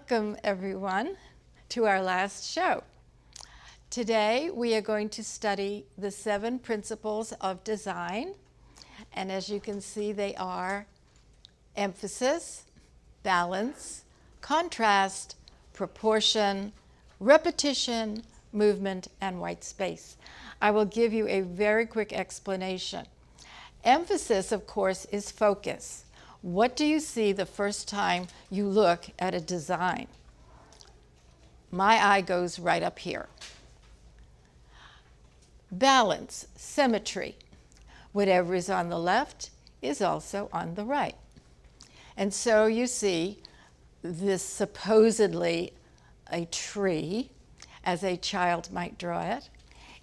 Welcome, everyone, to our last show. Today, we are going to study the 7 principles of design. And as you can see, they are emphasis, balance, contrast, proportion, repetition, movement, and white space. I will give you a very quick explanation. Emphasis, of course, is focus. What do you see the first time you look at a design? My eye goes right up here. Balance, symmetry. Whatever is on the left is also on the right. And so you see this supposedly a tree, as a child might draw it,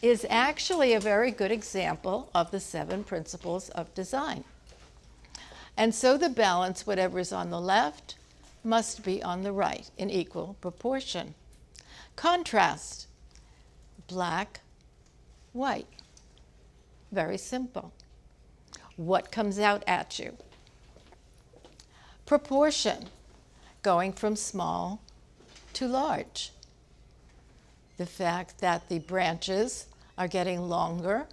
is actually a very good example of the 7 principles of design. And so the balance, whatever is on the left, must be on the right in equal proportion. Contrast. black, white. Very simple. What comes out at you? Proportion, going from small to large. The fact that the branches are getting longer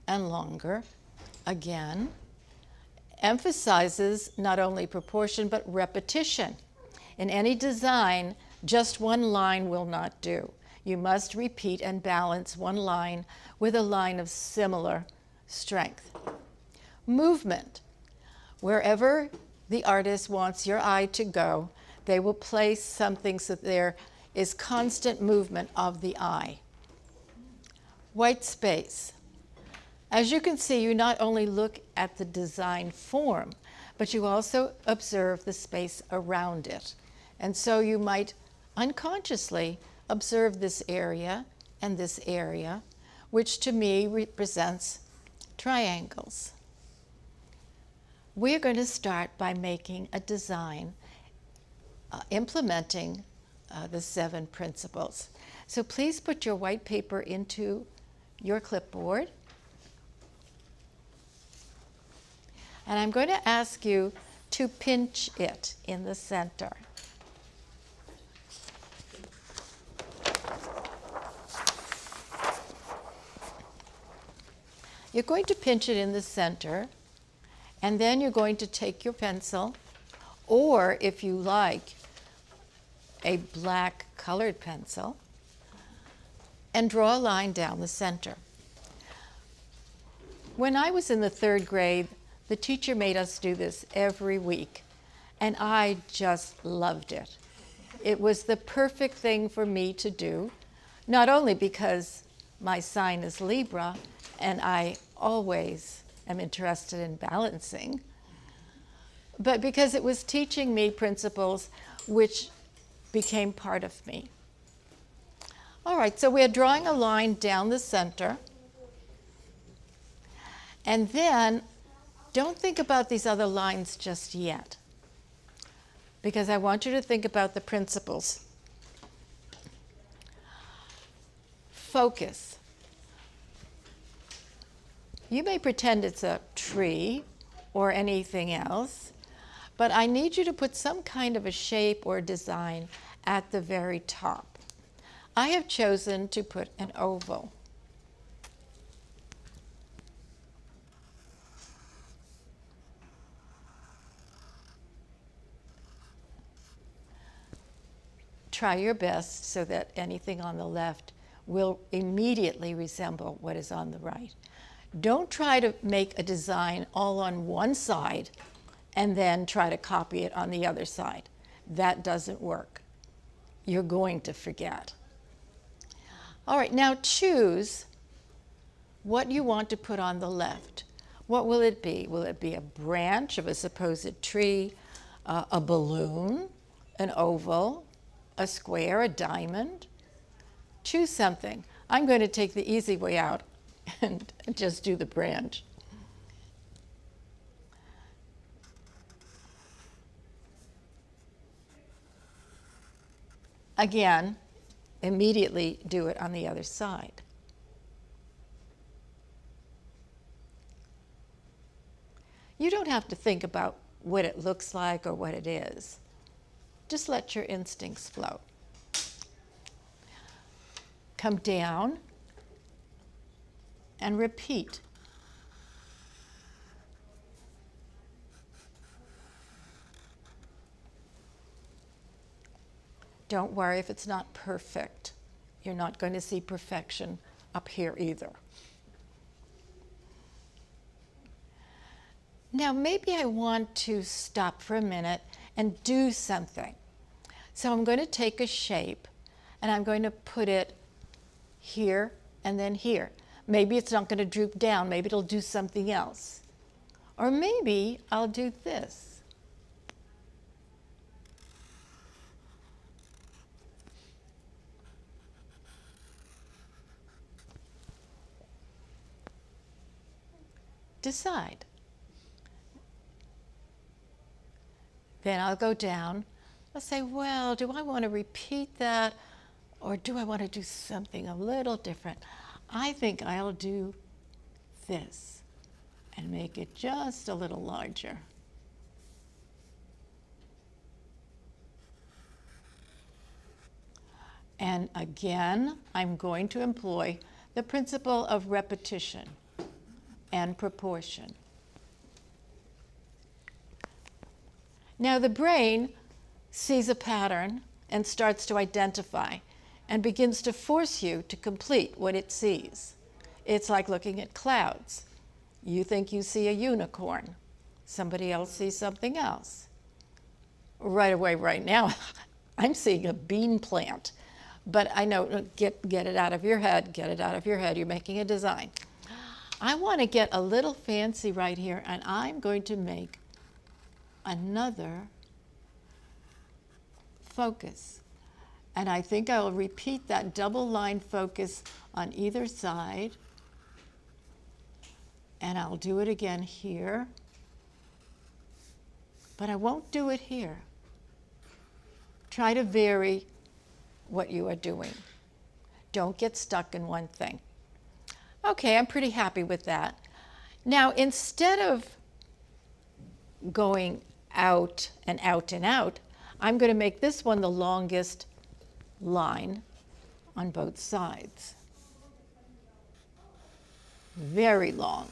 and longer, again, emphasizes not only proportion but repetition. In any design, just one line will not do. You must repeat and balance one line with a line of similar strength. Movement. Wherever the artist wants your eye to go, they will place something so there is constant movement of the eye. White space. As you can see, you not only look at the design form, but you also observe the space around it. And so you might unconsciously observe this area and this area, which to me represents triangles. We're going to start by making a design, implementing the 7 principles. So please put your white paper into your clipboard. And I'm going to ask you to pinch it in the center. You're going to pinch it in the center, and then you're going to take your pencil, or if you like, a black colored pencil, and draw a line down the center. When I was in the 3rd grade, the teacher made us do this every week, and I just loved it. It was the perfect thing for me to do, not only because my sign is Libra, and I always am interested in balancing, but because it was teaching me principles which became part of me. All right, so we're drawing a line down the center, and then don't think about these other lines just yet, because I want you to think about the principles. Focus. You may pretend it's a tree or anything else, but I need you to put some kind of a shape or design at the very top. I have chosen to put an oval. Try your best so that anything on the left will immediately resemble what is on the right. Don't try to make a design all on one side and then try to copy it on the other side. That doesn't work. You're going to forget. All right, now choose what you want to put on the left. What will it be? Will it be a branch of a supposed tree, a balloon, an oval, a square, a diamond? Choose something. I'm going to take the easy way out and just do the branch. Again, immediately do it on the other side. You don't have to think about what it looks like or what it is. Just let your instincts flow. Come down and repeat. Don't worry if it's not perfect. You're not going to see perfection up here either. Now maybe I want to stop for a minute and do something. So I'm going to take a shape and I'm going to put it here and then here. Maybe it's not going to droop down. Maybe it'll do something else. Or maybe I'll do this. Decide. Then I'll go down. I'll say, well, do I want to repeat that? Or do I want to do something a little different? I think I'll do this and make it just a little larger. And again, I'm going to employ the principle of repetition and proportion. Now the brain sees a pattern and starts to identify and begins to force you to complete what it sees. It's like looking at clouds. You think you see a unicorn. Somebody else sees something else. Right away, right now, I'm seeing a bean plant. But I know, get it out of your head, get it out of your head. You're making a design. I want to get a little fancy right here, and I'm going to make another focus. And I think I will repeat that double line focus on either side. And I'll do it again here. But I won't do it here. Try to vary what you are doing. Don't get stuck in one thing. Okay, I'm pretty happy with that. Now, instead of going out and out and out, I'm going to make this one the longest line on both sides. Very long.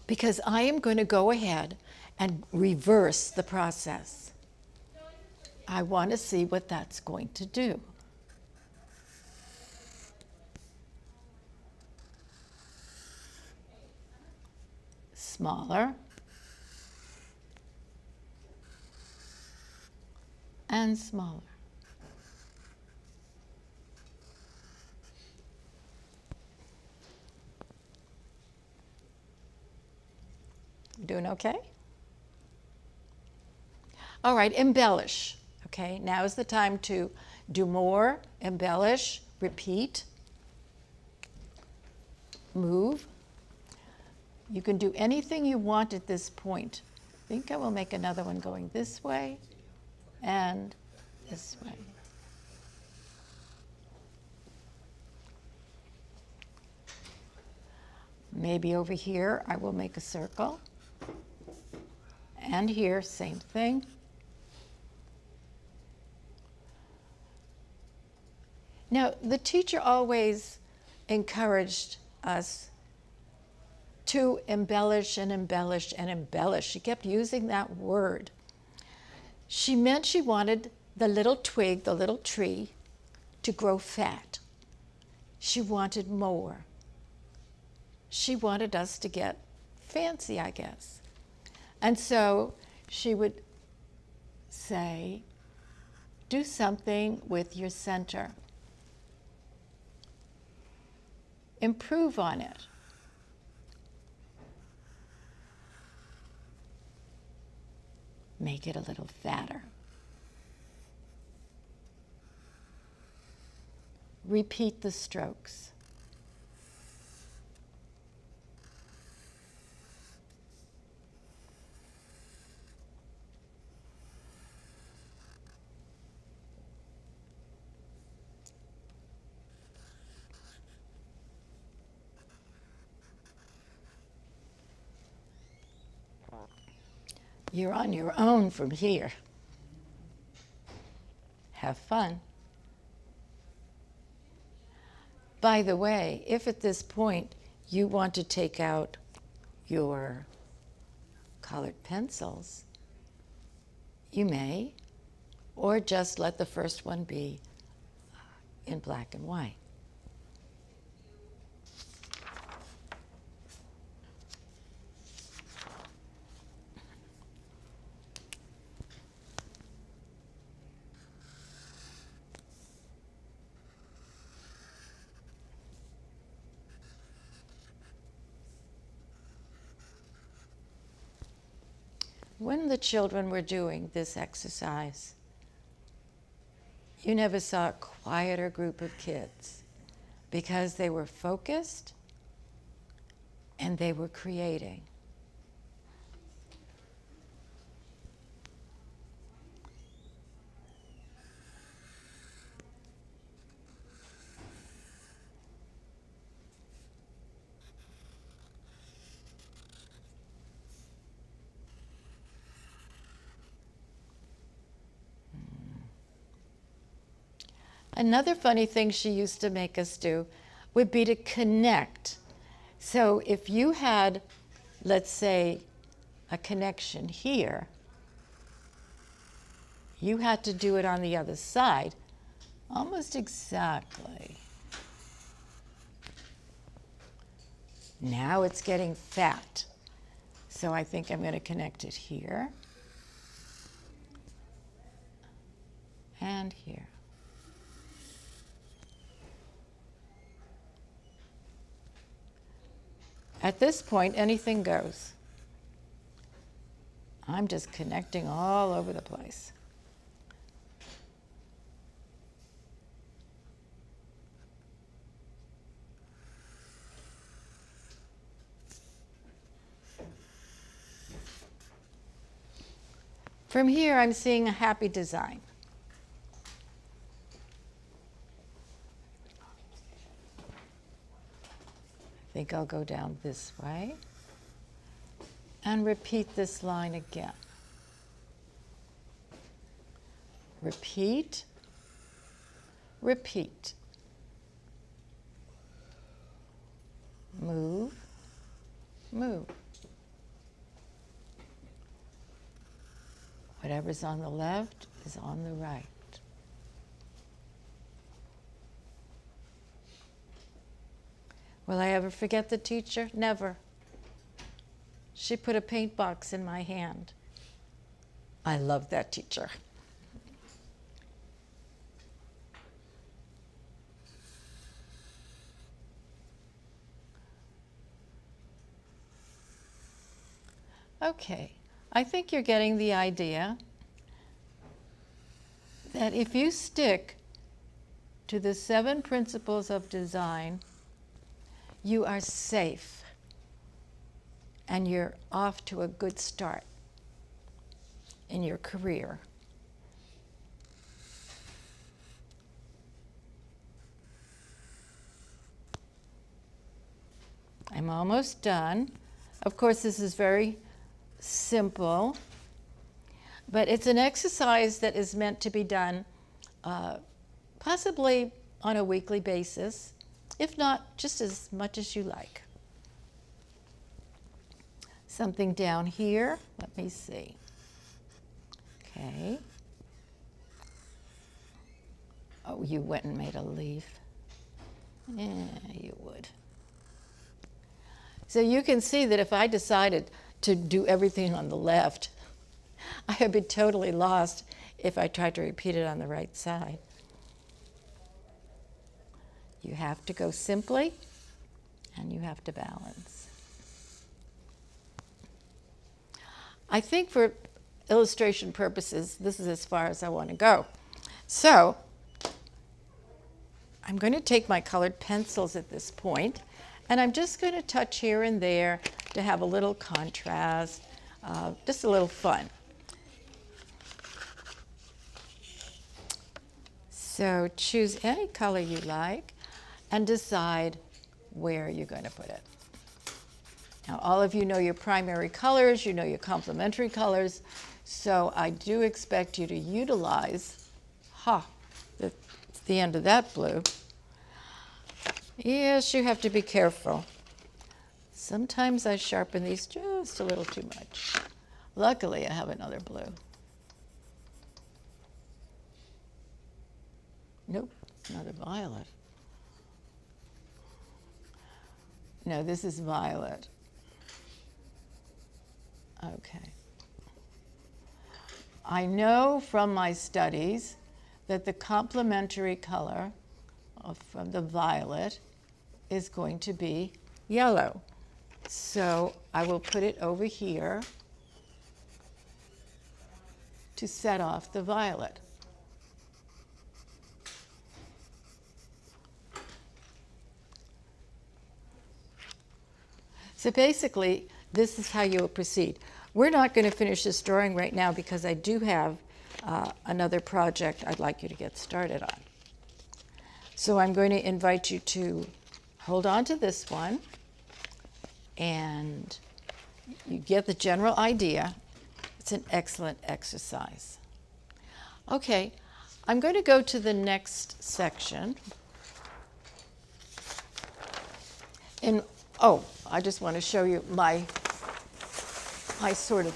Because I am going to go ahead and reverse the process. I want to see what that's going to do. Smaller and smaller. Doing okay? All right, embellish. Okay, now is the time to do more, embellish, repeat, move. You can do anything you want at this point. I think I will make another one going this way and this way. Maybe over here I will make a circle. And here, same thing. Now, the teacher always encouraged us to embellish and embellish and embellish. She kept using that word. She meant she wanted the little twig, the little tree, to grow fat. She wanted more. She wanted us to get fancy, I guess. And so she would say, do something with your center. Improve on it. Make it a little fatter. Repeat the strokes. You're on your own from here. Have fun. By the way, if at this point you want to take out your colored pencils, you may, or just let the first one be in black and white. When the children were doing this exercise, you never saw a quieter group of kids because they were focused and they were creating. Another funny thing she used to make us do would be to connect. So if you had, let's say, a connection here, you had to do it on the other side, almost exactly. Now it's getting fat. So I think I'm going to connect it here and here. At this point, anything goes. I'm just connecting all over the place. From here, I'm seeing a happy design. I think I'll go down this way and repeat this line again. Repeat, repeat. Move, move. Whatever's on the left is on the right. Will I ever forget the teacher? Never. She put a paint box in my hand. I loved that teacher. Okay, I think you're getting the idea that if you stick to the 7 principles of design, you are safe and you're off to a good start in your career. I'm almost done. Of course, this is very simple, but it's an exercise that is meant to be done possibly on a weekly basis, if not just as much as you like. Something down here, let me see. Okay. Oh, you went and made a leaf. Yeah, you would. So you can see that if I decided to do everything on the left, I would be totally lost if I tried to repeat it on the right side. You have to go simply, and you have to balance. I think for illustration purposes, this is as far as I want to go. So I'm going to take my colored pencils at this point, and I'm just going to touch here and there to have a little contrast, just a little fun. So choose any color you like and decide where you're going to put it. Now, all of you know your primary colors, you know your complementary colors, so I do expect you to utilize, the end of that blue. Yes, you have to be careful. Sometimes I sharpen these just a little too much. Luckily, I have another blue. Nope, another violet. No, this is violet. Okay. I know from my studies that the complementary color from the violet is going to be yellow. So I will put it over here to set off the violet. So basically, this is how you will proceed. We're not going to finish this drawing right now because I do have another project I'd like you to get started on. So I'm going to invite you to hold on to this one, and you get the general idea. It's an excellent exercise. Okay, I'm going to go to the next section. And, oh, I just want to show you my sort of,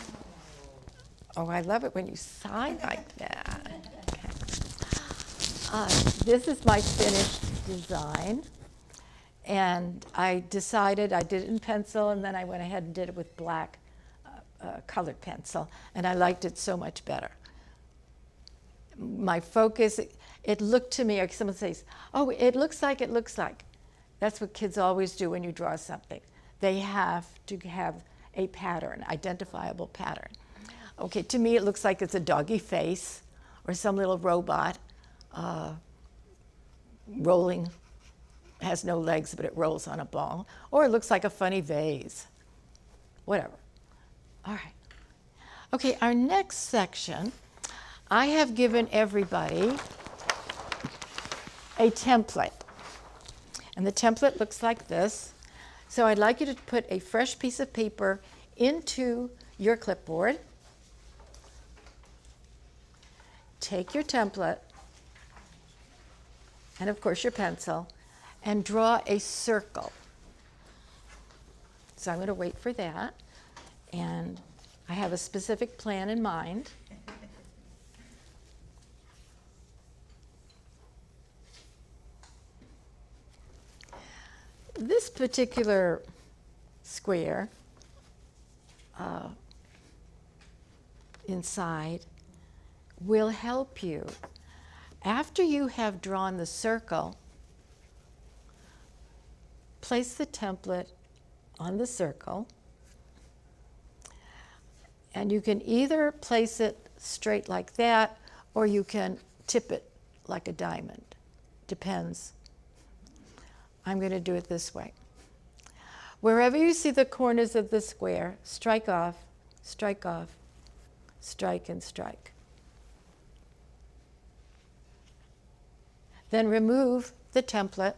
oh, I love it when you sign like that. Okay. This is my finished design. And I decided, I did it in pencil, and then I went ahead and did it with black colored pencil, and I liked it so much better. My focus, it looked to me, like someone says, oh, it looks like, it looks like. That's what kids always do when you draw something. They have to have a pattern, identifiable pattern. Okay, to me it looks like it's a doggy face or some little robot rolling, has no legs, but it rolls on a ball. Or it looks like a funny vase, whatever. All right. Okay, our next section, I have given everybody a template. And the template looks like this. So I'd like you to put a fresh piece of paper into your clipboard. Take your template, and of course your pencil, and draw a circle. So I'm going to wait for that. And I have a specific plan in mind. This particular square inside will help you. After you have drawn the circle, place the template on the circle, and you can either place it straight like that, or you can tip it like a diamond. Depends. I'm going to do it this way. Wherever you see the corners of the square, strike off, strike off, strike and strike. Then remove the template,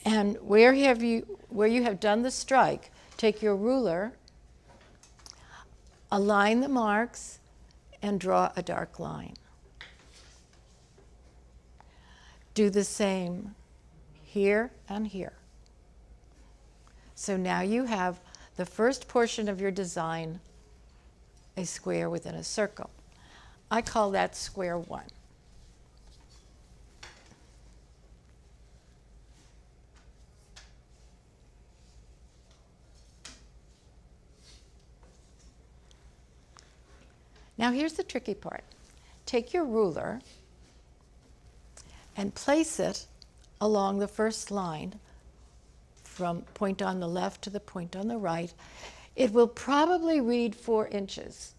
and where you have done the strike, take your ruler, align the marks, and draw a dark line. Do the same here and here. So now you have the first portion of your design, a square within a circle. I call that square one. Now here's the tricky part. Take your ruler and place it along the first line from point on the left to the point on the right. It will probably read 4 inches.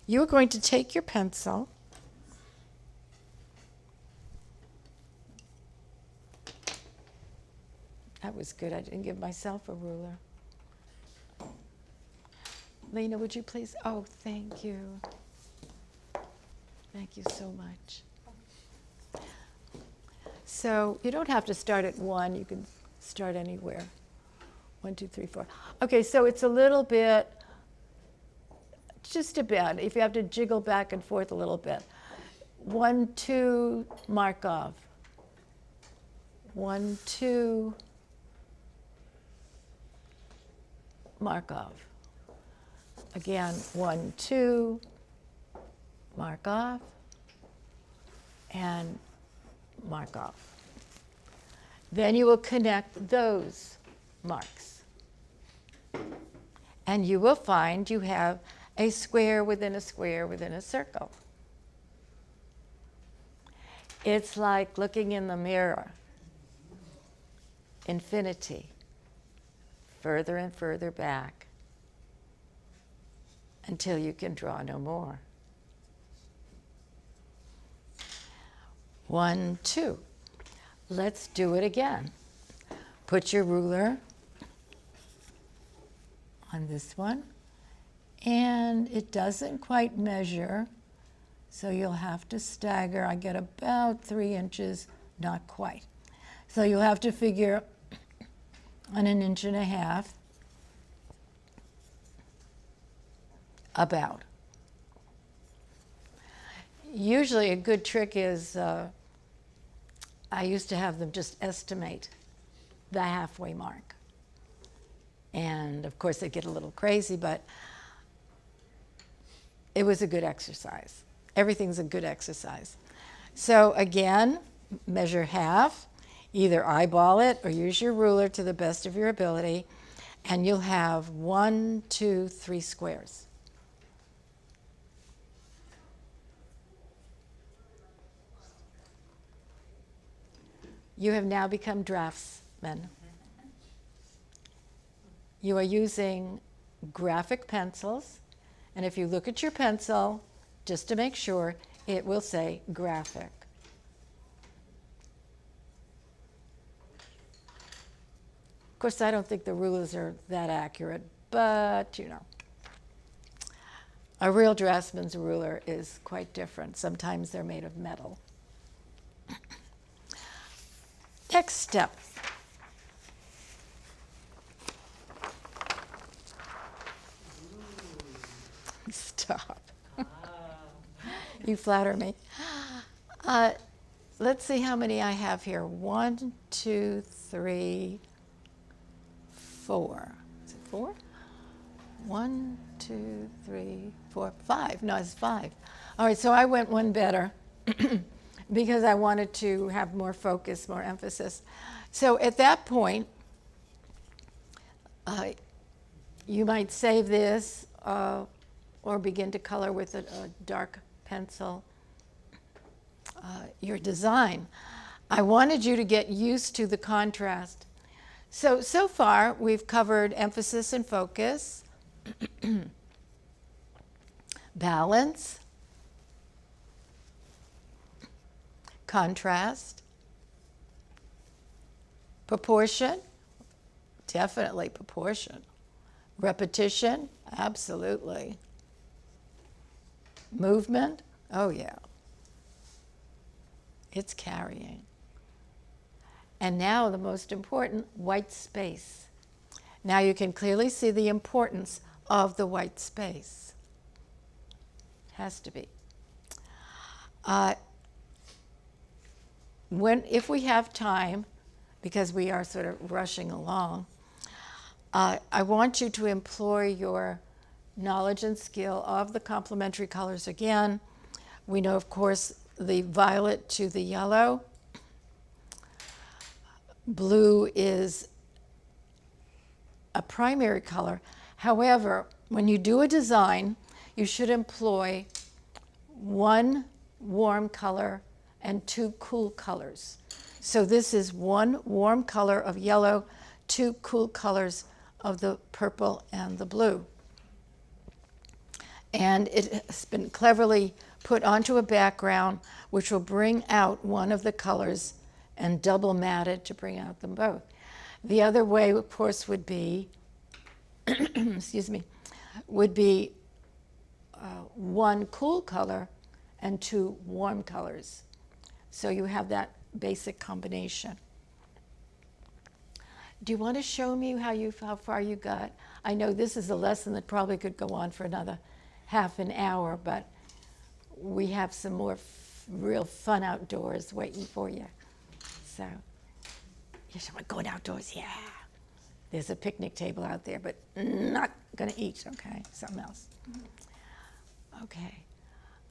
You're going to take your pencil that was good. I didn't give myself a ruler. Lena, would you please? Oh, thank you. Thank you so much. So you don't have to start at 1. You can start anywhere. 1, 2, 3, 4. Okay, so it's a little bit, just a bit. If you have to jiggle back and forth a little bit. 1, 2, mark off. 1, 2, mark off. Again, 1, 2, mark off, and mark off. Then you will connect those marks. And you will find you have a square within a square within a circle. It's like looking in the mirror. Infinity. Further and further back until you can draw no more. 1, 2. Let's do it again. Put your ruler on this one, and it doesn't quite measure, so you'll have to stagger. I get about 3 inches, not quite. So you'll have to figure on 1.5 inches. About. Usually a good trick is, I used to have them just estimate the halfway mark. And of course they get a little crazy, but it was a good exercise. Everything's a good exercise. So again, measure half, either eyeball it or use your ruler to the best of your ability, and you'll have 1, 2, 3 squares. You have now become draftsmen. You are using graphic pencils, and if you look at your pencil, just to make sure, it will say graphic. Of course, I don't think the rulers are that accurate, but you know. A real draftsman's ruler is quite different. Sometimes they're made of metal. Next step. Stop. You flatter me. Let's see how many I have here. 1, 2, 3, 4. Is it 4? 1, 2, 3, 4, 5. No, it's 5. All right, so I went one better because I wanted to have more focus, more emphasis. So at that point, you might save this or begin to color with a dark pencil your design. I wanted you to get used to the contrast. So far, we've covered emphasis and focus, balance, contrast, proportion, definitely proportion, repetition, absolutely, movement, oh yeah, it's carrying. And now the most important, white space. Now you can clearly see the importance of the white space. Has to be. If we have time, because we are sort of rushing along, I want you to employ your knowledge and skill of the complementary colors again. We know, of course, the violet to the yellow. Blue is a primary color. However, when you do a design, you should employ 1 warm color and 2 cool colors. So this is 1 warm color of yellow, 2 cool colors of the purple and the blue. And it has been cleverly put onto a background which will bring out one of the colors and double matted to bring out them both. The other way, of course, would be, excuse me, would be 1 cool color and 2 warm colors. So you have that basic combination. Do you want to show me how far you got? I know this is a lesson that probably could go on for another half an hour, but we have some more real fun outdoors waiting for you. So, yes, I'm going outdoors, yeah. There's a picnic table out there, but not gonna eat, okay? Something else. Okay.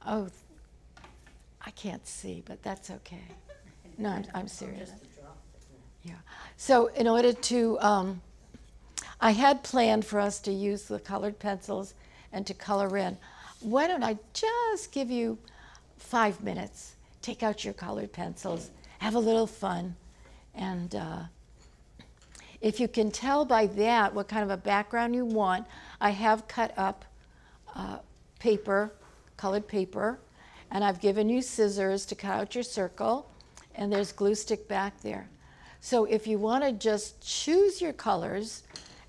Oh, I can't see, but that's okay. No, I'm serious. Yeah. So in order to, I had planned for us to use the colored pencils and to color in. Why don't I just give you 5 minutes, take out your colored pencils, have a little fun, and if you can tell by that what kind of a background you want, I have cut up paper, colored paper, and I've given you scissors to cut out your circle, and there's glue stick back there. So if you want to just choose your colors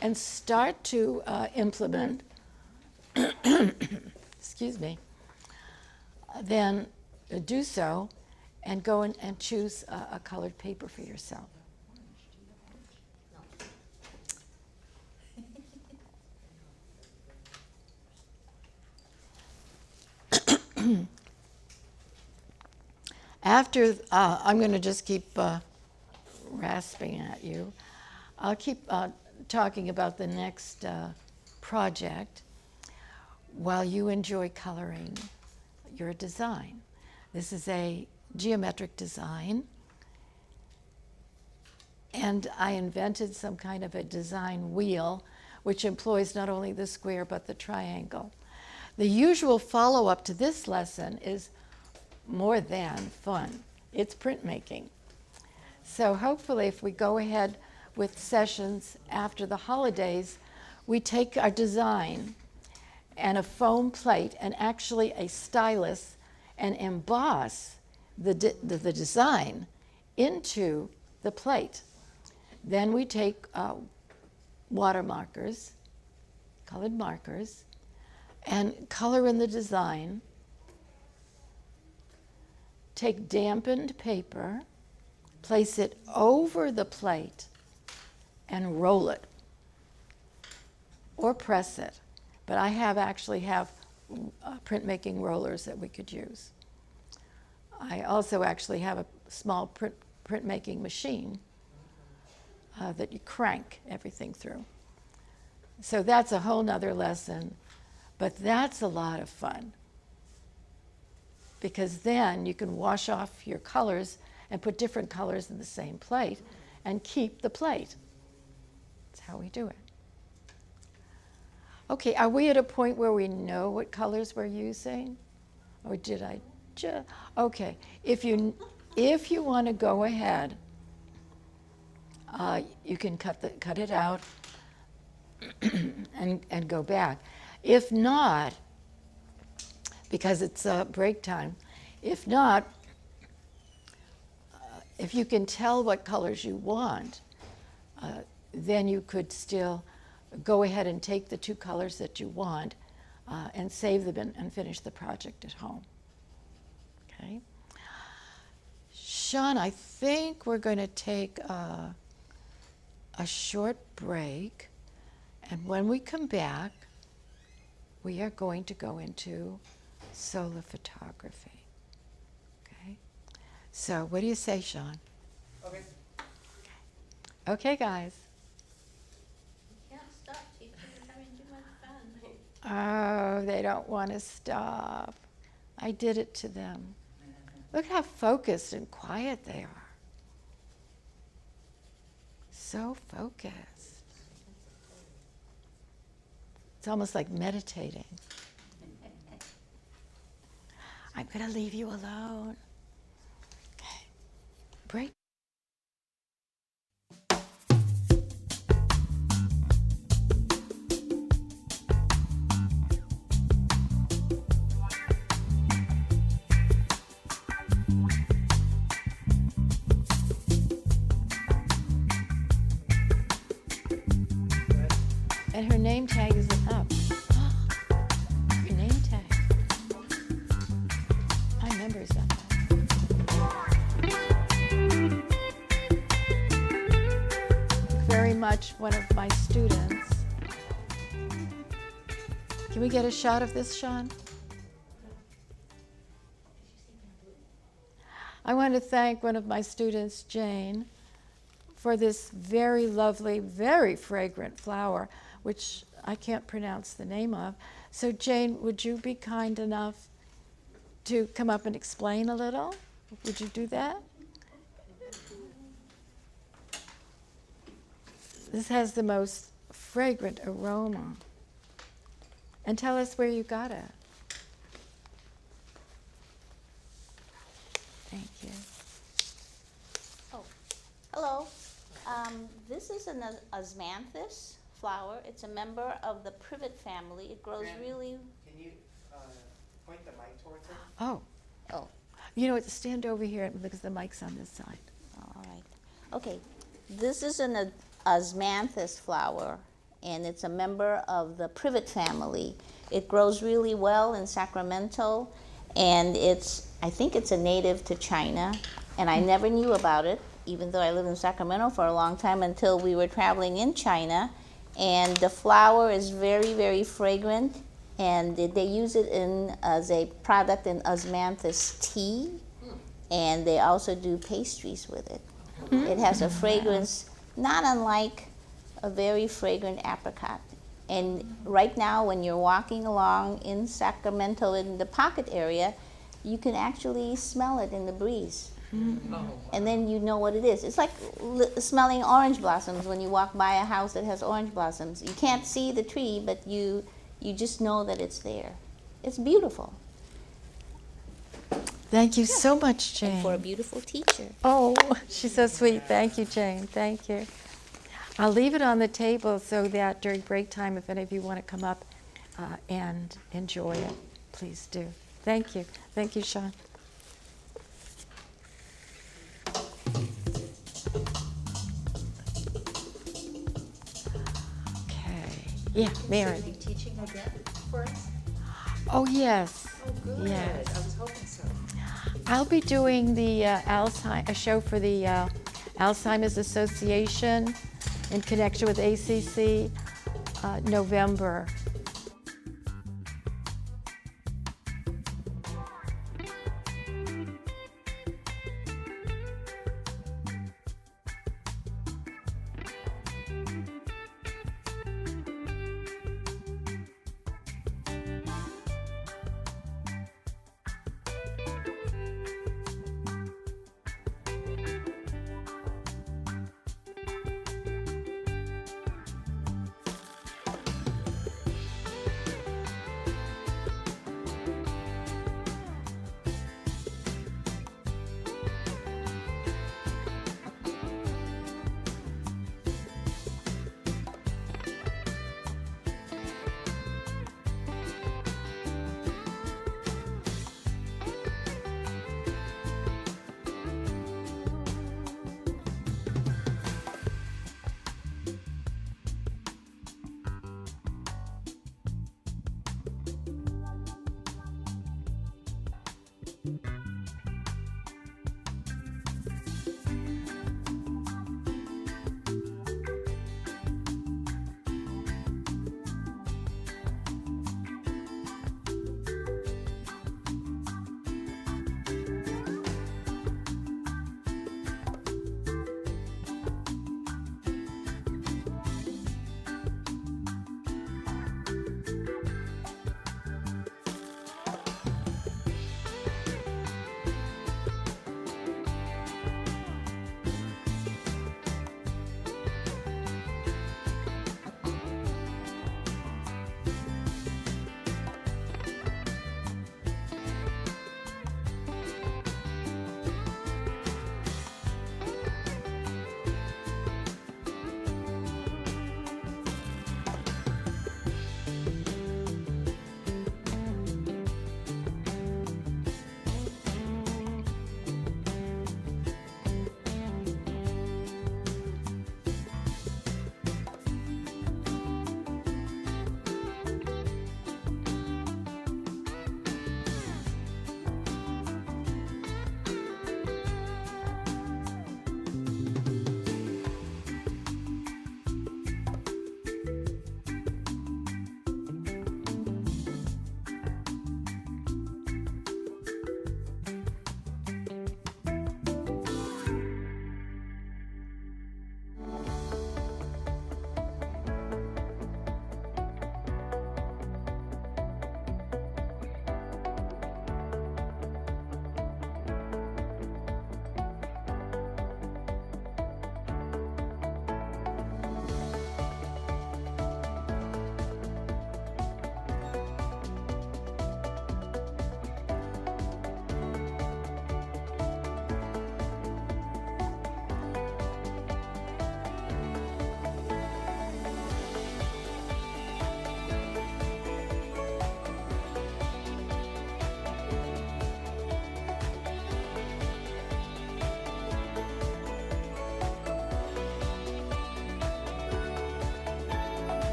and start to implement, excuse me, then do so and go in and choose a colored paper for yourself. After, I'm going to just keep rasping at you. I'll keep talking about the next project while you enjoy coloring your design. This is a geometric design, and I invented some kind of a design wheel which employs not only the square but the triangle. The usual follow-up to this lesson is more than fun. It's printmaking. So hopefully if we go ahead with sessions after the holidays, we take our design and a foam plate and actually a stylus and emboss the design into the plate. Then we take water markers, colored markers, and color in the design. Take dampened paper, place it over the plate, and roll it, or press it. But I actually have printmaking rollers that we could use. I also actually have a small printmaking machine that you crank everything through. So that's a whole nother lesson, but that's a lot of fun, because then you can wash off your colors and put different colors in the same plate and keep the plate. That's how we do it. Okay, are we at a point where we know what colors we're using? Or did I just, okay. If you want to go ahead, you can cut it out and go back. If not, because it's break time, if not, if you can tell what colors you want, then you could still go ahead and take the two colors that you want and save them and finish the project at home. Okay? Sean, I think we're going to take a short break, and when we come back, we are going to go into solar photography. Okay? So what do you say, Sean? Okay. Okay, guys. Can't stop teaching. You're having too much fun. Oh, they don't want to stop. I did it to them. Look how focused and quiet they are. So focused. It's almost like meditating. I'm going to leave you alone. Okay. Break. And her name tag isn't up. Her name tag. My number's up. Very much one of my students. Can we get a shot of this, Sean? I want to thank one of my students, Jane, for this very lovely, very fragrant flower, which I can't pronounce the name of. So Jane, would you be kind enough to come up and explain a little? Would you do that? This has the most fragrant aroma. And tell us where you got it. Thank you. Oh, hello. This is an osmanthus flower. It's a member of the privet family. It grows really. Can you point the mic towards it? Oh, Oh, you know what? Stand over here because the mic's on this side. all right. Okay. This is an osmanthus flower, and it's a member of the privet family. It grows really well in Sacramento, and I think it's a native to China, and I never knew about it, even though I lived in Sacramento for a long time, until we were traveling in China. And the flower is very, very fragrant, and they use it as a product in osmanthus tea. and they also do pastries with it. It has a fragrance not unlike a very fragrant apricot. And right now, when you're walking along in Sacramento in the Pocket area, you can actually smell it in the breeze. And then you know what it is. It's like smelling orange blossoms when you walk by a house that has orange blossoms. You can't see the tree, but you just know that it's there. It's beautiful. Thank you so much, And Jane. for a beautiful teacher. Oh, she's so sweet. Thank you, Jane. Thank you. I'll leave it on the table so that during break time, if any of you want to come up and enjoy it, please do. Thank you. Thank you, Sean. Okay. Yeah, Mary. Will you be teaching again for us? Oh, yes. Oh, good. Yes. I was hoping so. I'll be doing the a show for the Alzheimer's Association in connection with ACC November.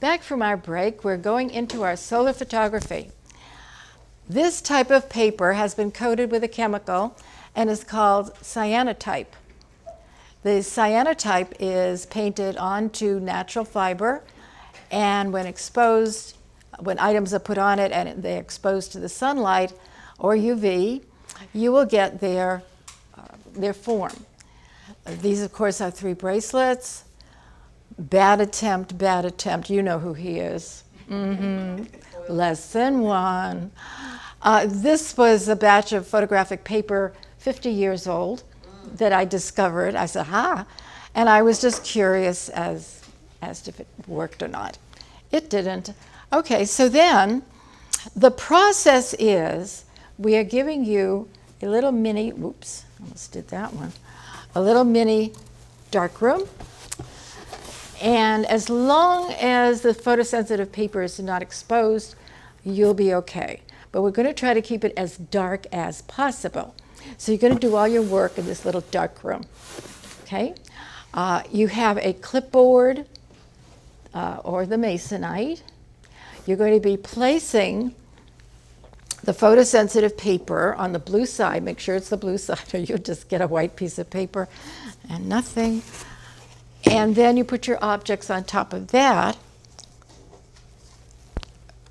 Back from our break, we're going into our solar photography. This type of paper has been coated with a chemical and is called cyanotype. The cyanotype is painted onto natural fiber, and when exposed, when items are put on it and they're exposed to the sunlight or UV, you will get their form. These, of course, are 3 bracelets. Bad attempt, bad attempt. You know who he is. Lesson 1. This was a batch of photographic paper 50 years old that I discovered. I said, and I was just curious as to if it worked or not. It didn't. Okay, so then the process is we are giving you a little mini, whoops, almost did that one, a little mini darkroom. And as long as the photosensitive paper is not exposed, you'll be okay. But we're going to try to keep it as dark as possible. So you're going to do all your work in this little dark room. Okay? You have a clipboard or the masonite. You're going to be placing the photosensitive paper on the blue side. Make sure it's the blue side or you'll just get a white piece of paper and nothing. And then you put your objects on top of that.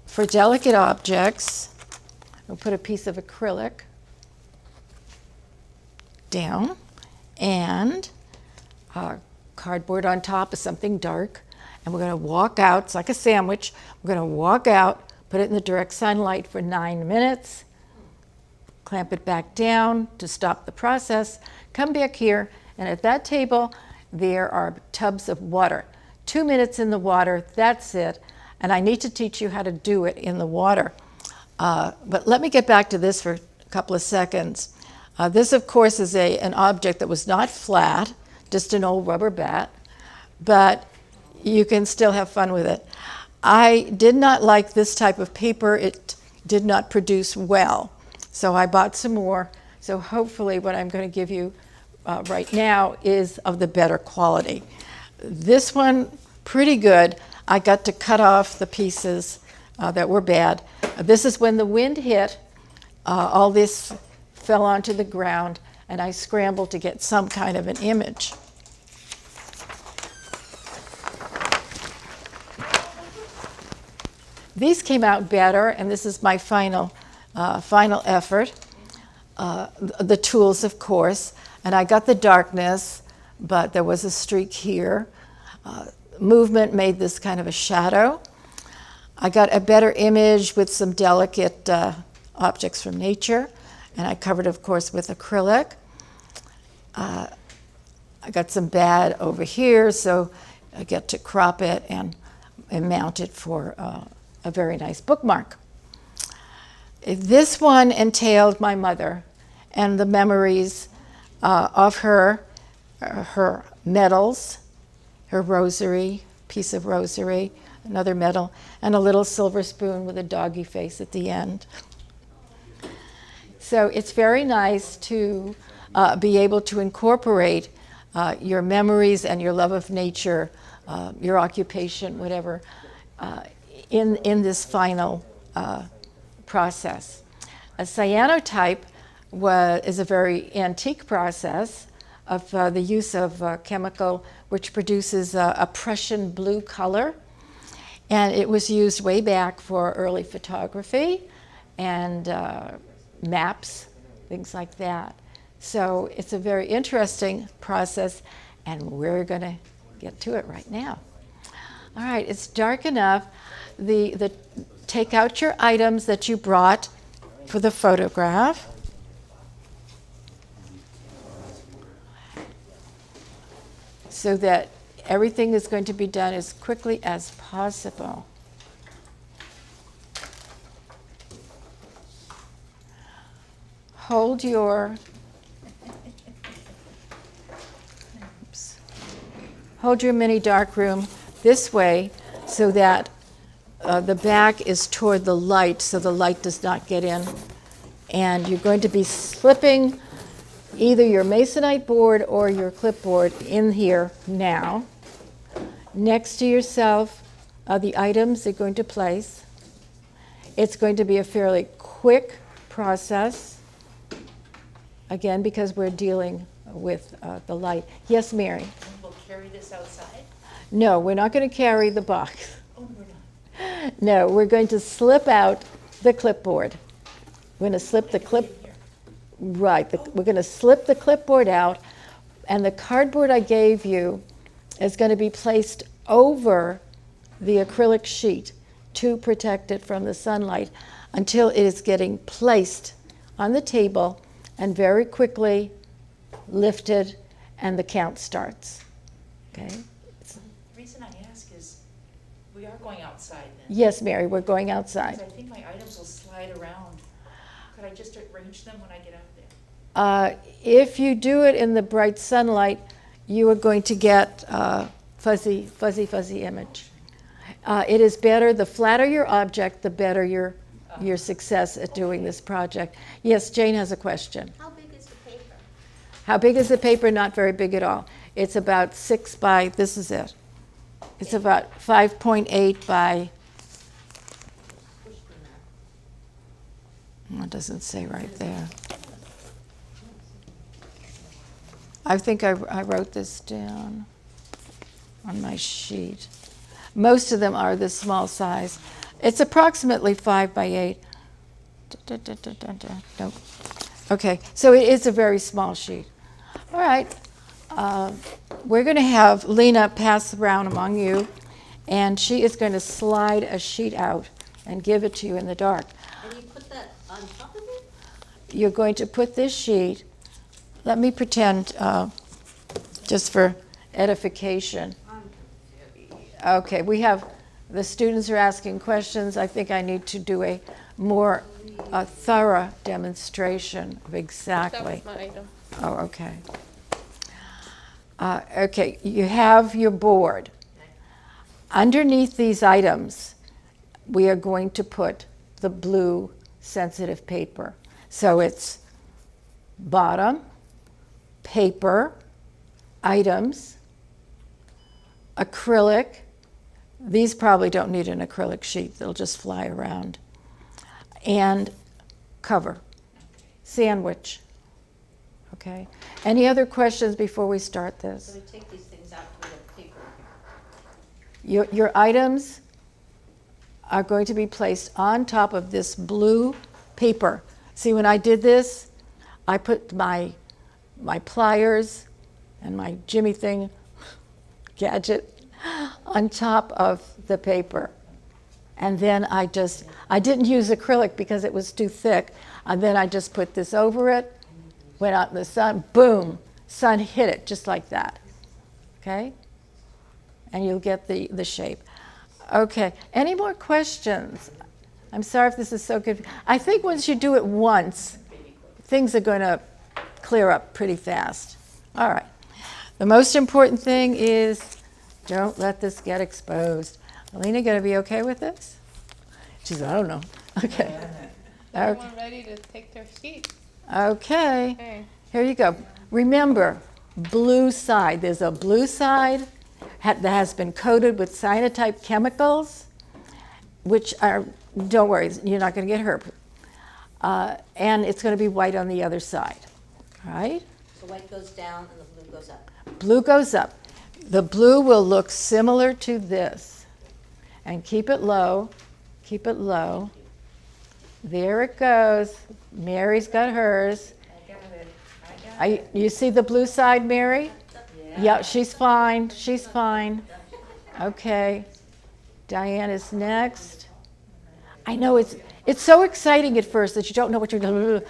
For delicate objects, we'll put a piece of acrylic down and cardboard on top of something dark. And we're going to walk out. It's like a sandwich. We're going to walk out, put it in the direct sunlight for 9 minutes, clamp it back down to stop the process, come back here, and at that table, there are tubs of water. 2 minutes in the water, that's it. And I need to teach you how to do it in the water. But let me get back to this for a couple of seconds. This, of course, is an object that was not flat, just an old rubber bat, but you can still have fun with it. I did not like this type of paper. It did not produce well. So I bought some more. So hopefully what I'm going to give you right now is of the better quality. This one, pretty good. I got to cut off the pieces that were bad. This is when the wind hit, all this fell onto the ground, and I scrambled to get some kind of an image. These came out better, and this is my final effort. The tools, of course, and I got the darkness, but there was a streak here. Movement made this kind of a shadow. I got a better image with some delicate objects from nature, and I covered, of course, with acrylic. I got some bad over here, so I get to crop it and mount it for a very nice bookmark. This one entailed my mother and the memories of her medals, her rosary, piece of rosary, another medal, and a little silver spoon with a doggy face at the end. So it's very nice to be able to incorporate your memories and your love of nature, your occupation, whatever, in this final process. A cyanotype is a very antique process of the use of a chemical which produces a Prussian blue color. And it was used way back for early photography and maps, things like that. So it's a very interesting process, and we're going to get to it right now. All right, it's dark enough. Take out your items that you brought for the photograph. So that everything is going to be done as quickly as possible. Hold your mini darkroom this way so that the back is toward the light, so the light does not get in. And you're going to be slipping either your masonite board or your clipboard in here now. Next to yourself are the items you're going to place. It's going to be a fairly quick process, again, because we're dealing with the light. Yes, Mary? And we'll carry this outside? No, we're not going to carry the box. Oh, we're not. No, we're going to slip out the clipboard. We're going to slip the clip, right, we're going to slip the clipboard out, and the cardboard I gave you is going to be placed over the acrylic sheet to protect it from the sunlight until it is getting placed on the table and very quickly lifted and the count starts. Okay? The reason I ask is, we are going outside then. Yes, Mary, we're going Because outside. I think my items will slide around. Could I just arrange them when I get out there? If you do it in the bright sunlight, you are going to get fuzzy image. It is better, the flatter your object, the better your success at doing this project. Yes, Jane has a question. How big is the paper? How big is the paper? Not very big at all. It's about 6 by, this is it. It's about 5.8 by, it doesn't say right there. I think I wrote this down on my sheet. Most of them are this small size. It's approximately 5 by 8. Nope. Okay, so it is a very small sheet. All right, we're going to have Lena pass around among you, and she is going to slide a sheet out and give it to you in the dark. And you put that on top of it? You're going to put this sheet, let me pretend, just for edification. Okay, we have, the students are asking questions. I think I need to do a more thorough demonstration of exactly. That was my item. Oh, okay. Okay, you have your board. Underneath these items, we are going to put the blue sensitive paper. So it's bottom, paper, items, acrylic. These probably don't need an acrylic sheet. They'll just fly around. And cover, sandwich. Okay. Any other questions before we start So this? we take these things out with the paper. Your items are going to be placed on top of this blue paper. See, when I did this, I put my pliers and my Jimmy thing gadget on top of the paper. And then I didn't use acrylic because it was too thick. And then I just put this over it, went out in the sun, boom, sun hit it just like that. Okay? And you'll get the shape. Okay, any more questions? I'm sorry if this is so good. I think once you do it once, things are going to clear up pretty fast. All right. The most important thing is don't let this get exposed. Alina going to be okay with this? She said, I don't know. Okay. Everyone ready to take their seat? Okay. Okay. Here you go. Remember, blue side. There's a blue side that has been coated with cyanotype chemicals, which are, don't worry, you're not going to get hurt. And it's going to be white on the other side. All right? So white goes down and the blue goes up. Blue goes up. The blue will look similar to this. And keep it low. Keep it low. There it goes. Mary's got hers. I got it. You see the blue side, Mary? Yeah, she's fine. She's fine. Okay. Diane is next. I know it's so exciting at first that you don't know what you're doing.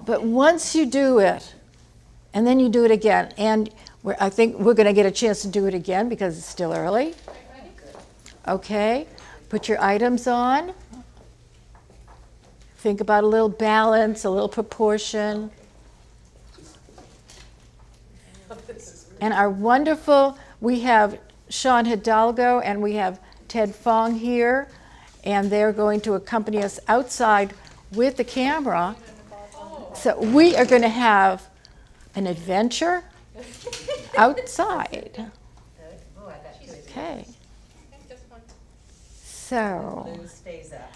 But once you do it, and then you do it again, and I think we're going to get a chance to do it again because it's still early. Okay. Put your items on. Think about a little balance, a little proportion. And our wonderful, we have Sean Hidalgo and we have Ted Fong here, and they're going to accompany us outside with the camera. So we are going to have An adventure outside. We'll add that to it. Okay, Okay, just one. so, Blue stays up.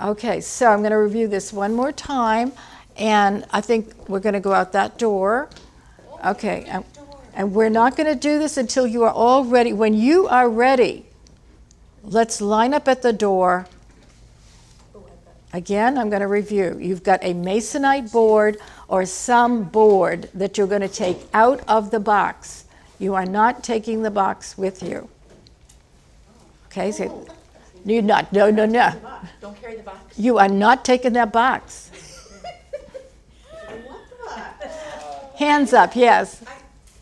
okay, so I'm going to review this one more time, and I think we're going to go out that door. Okay, and we're not going to do this until you are all ready. When you are ready, let's line up at the door. Again, I'm going to review. You've got a masonite board or some board that you're going to take out of the box. You are not taking the box with you. Okay, so you're not, no. Don't carry the box. You are not taking that box. Hands up, yes.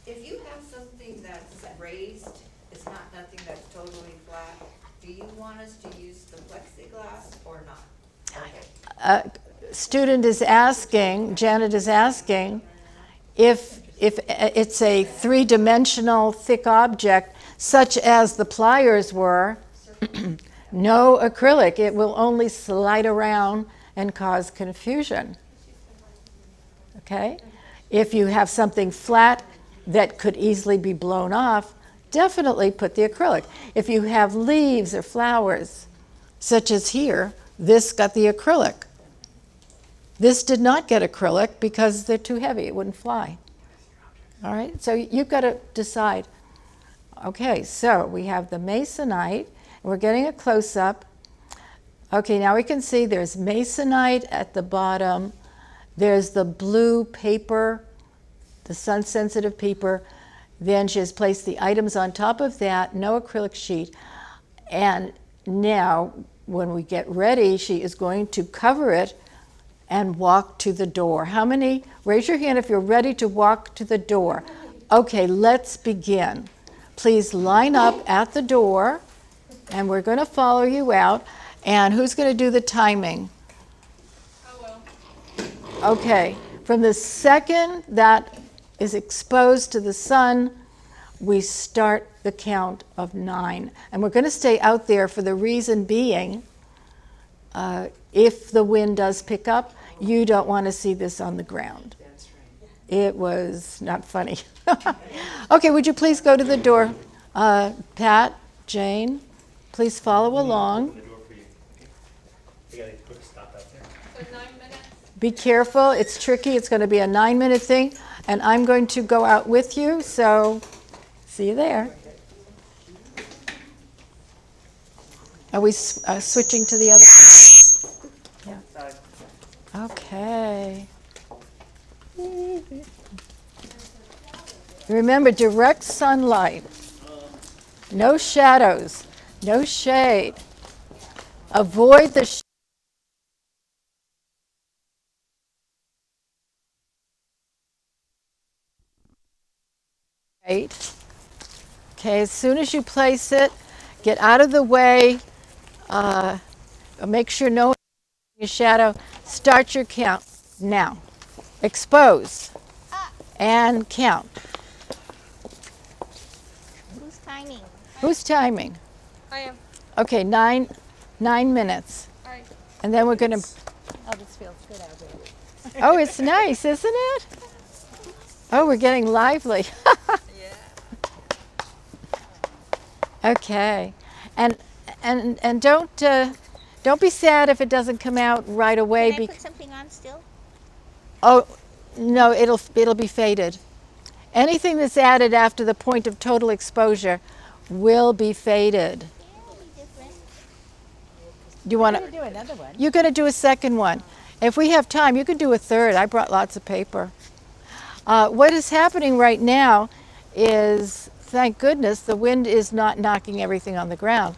If you have something that's raised, it's not nothing that's totally flat, do you want us to use the plexiglass or not? Okay. Student is asking, Janet is asking, if it's a three-dimensional thick object, such as the pliers were, no acrylic. It will only slide around and cause confusion. Okay? If you have something flat that could easily be blown off, definitely put the acrylic. If you have leaves or flowers, such as here, this got the acrylic. This did not get acrylic because they're too heavy. It wouldn't fly. All right? So you've got to decide. Okay, so we have the masonite. We're getting a close-up. Okay, now we can see there's masonite at the bottom. There's the blue paper, the sun-sensitive paper. Then she has placed the items on top of that, no acrylic sheet. And now, when we get ready, she is going to cover it and walk to the door. How many? Raise your hand if you're ready to walk to the door. Okay, let's begin. Please line up at the door, and we're going to follow you out. And who's going to do the timing? Okay, from the second that is exposed to the sun, we start the count of 9. And we're going to stay out there for the reason being, if the wind does pick up, you don't want to see this on the ground. That's right. It was not funny. Okay, would you please go to the door? Pat, Jane, please follow along. Open the door for you. We got a quick stop out there. So 9 minutes. Be careful, it's tricky, it's going to be a 9-minute thing, and I'm going to go out with you, so see you there. Are we switching to the other? Yeah. Okay. Remember, direct sunlight, no shadows, no shade. Avoid the Right. Okay, as soon as you place it, get out of the way. Make sure no shadow. Start your count now. Expose and count. Who's timing? Who's timing? I am. Okay, 9 minutes, All right. and then we're gonna. Oh, this feels good out here. Oh, it's nice, isn't it? Oh, we're getting lively. Okay, and don't be sad if it doesn't come out right away. Can I put something on still? Oh, no, it'll be faded. Anything that's added after the point of total exposure will be faded. Yeah, it'll be different. Do you want to do another one. You're going to do a second one. If we have time, you can do a third. I brought lots of paper. What is happening right now is, thank goodness, the wind is not knocking everything on the ground.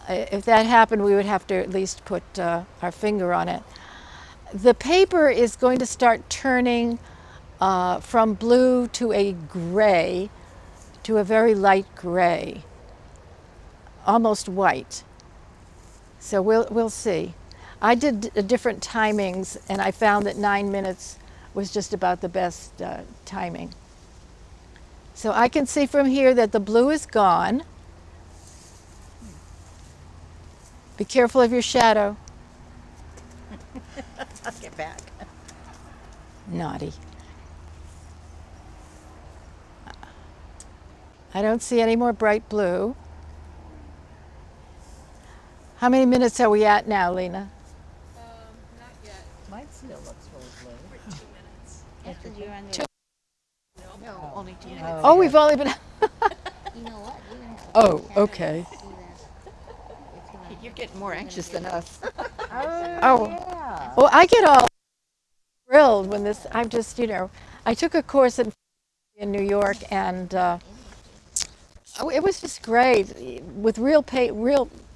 If that happened, we would have to at least put our finger on it. The paper is going to start turning from blue to a gray, to a very light gray, almost white. So we'll see. I did different timings, and I found that 9 minutes was just about the best timing. So I can see from here that the blue is gone. Be careful of your shadow. I'll get back. Naughty. I don't see any more bright blue. How many minutes are we at now, Lena? Not yet. Mine still looks really blue. After you're on Two. No, only 2 minutes. Oh, we've only been. You know what? You can have Oh, Canada okay. see that. It's gonna- You're getting more anxious than us. Oh, Yeah. well, I get all thrilled when this. I'm just, I took a course in New York, and it was just great with real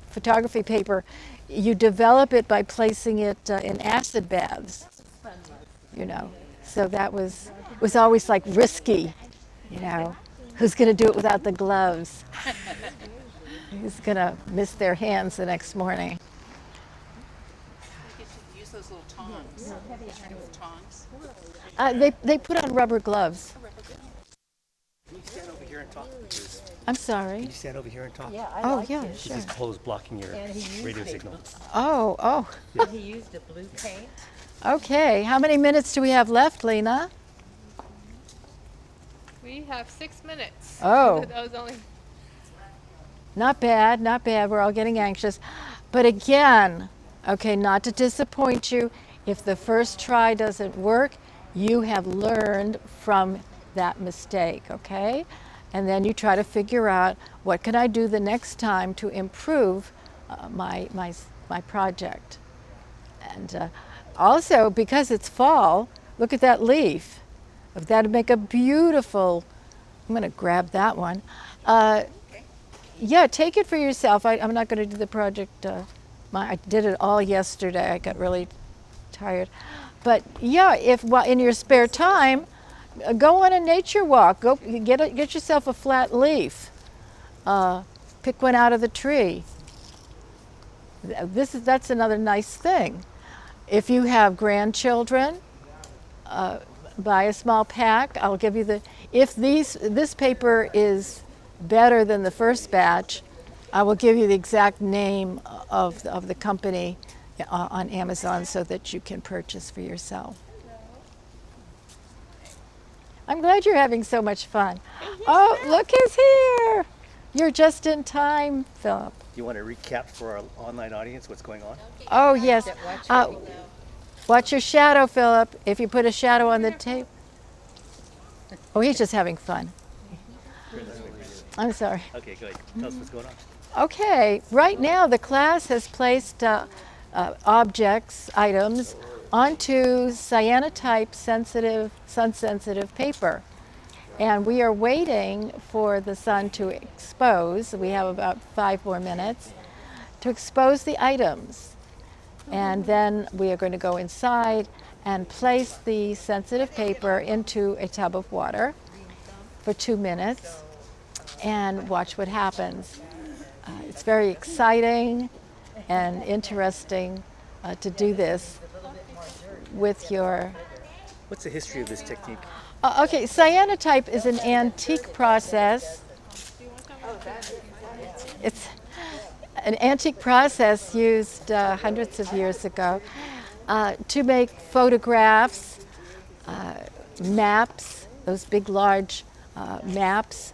photography paper. You develop it by placing it in acid baths. So that was always like risky. Who's going to do it without the gloves? Who's going to miss their hands the next morning? You get to use those little tongs. With tongs. They put on rubber gloves. Can you stand over here and talk? I'm sorry. Can you stand over here and talk? Yeah, I Oh, like yeah, it. sure. This is closed blocking your And he used radio it. signal. Oh. He used a blue paint. Okay. How many minutes do we have left, Lena? We have 6 minutes. Oh. That was only. Not bad, not bad. We're all getting anxious. But again, okay, not to disappoint you, if the first try doesn't work, you have learned from that mistake, okay? And then you try to figure out what can I do the next time to improve my project. And also, because it's fall, look at that leaf. That'd make a beautiful, I'm gonna grab that one. Yeah, take it for yourself. I'm not going to do the project. I did it all yesterday. I got really tired. But yeah, if in your spare time, go on a nature walk. Go get yourself a flat leaf. Pick one out of the tree. That's another nice thing. If you have grandchildren, buy a small pack. I'll give you if this paper is better than the first batch, I will give you the exact name of the company on Amazon so that you can purchase for yourself. I'm glad you're having so much fun. Oh, look who's here. You're just in time, Philip. You want to recap for our online audience what's going on? Oh, yes. Watch your shadow, Philip. If you put a shadow on the tape. Oh, he's just having fun. I'm sorry. Okay, good. Tell us what's going on. Okay, right now the class has placed items onto cyanotype sun-sensitive paper. And we are waiting for the sun to expose. We have about 5 more minutes to expose the items. And then we are going to go inside and place the sensitive paper into a tub of water for 2 minutes and watch what happens. It's very exciting and interesting to do this with your... What's the history of this technique? Okay, cyanotype is an antique process. It's an antique process used hundreds of years ago to make photographs, maps, those big, large maps,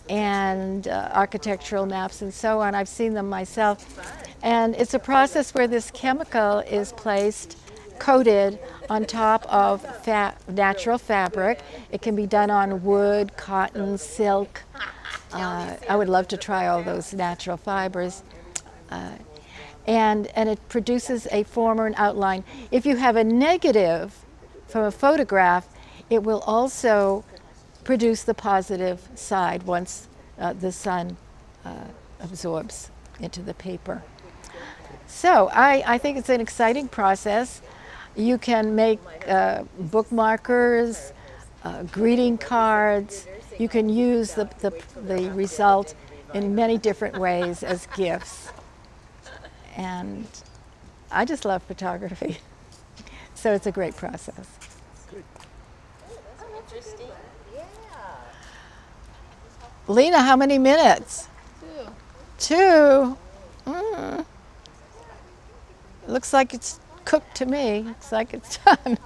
and architectural maps and so on. I've seen them myself. And it's a process where this chemical is placed, coated on top of natural fabric. It can be done on wood, cotton, silk. I would love to try all those natural fibers. And it produces a form or an outline. If you have a negative from a photograph, it will also produce the positive side once the sun absorbs into the paper. So I think it's an exciting process. You can make bookmarkers, greeting cards. You can use the result in many different ways as gifts. And I just love photography. So it's a great process. Lena, how many minutes? 2. 2? Mm. Looks like it's cooked to me. Looks like it's done. You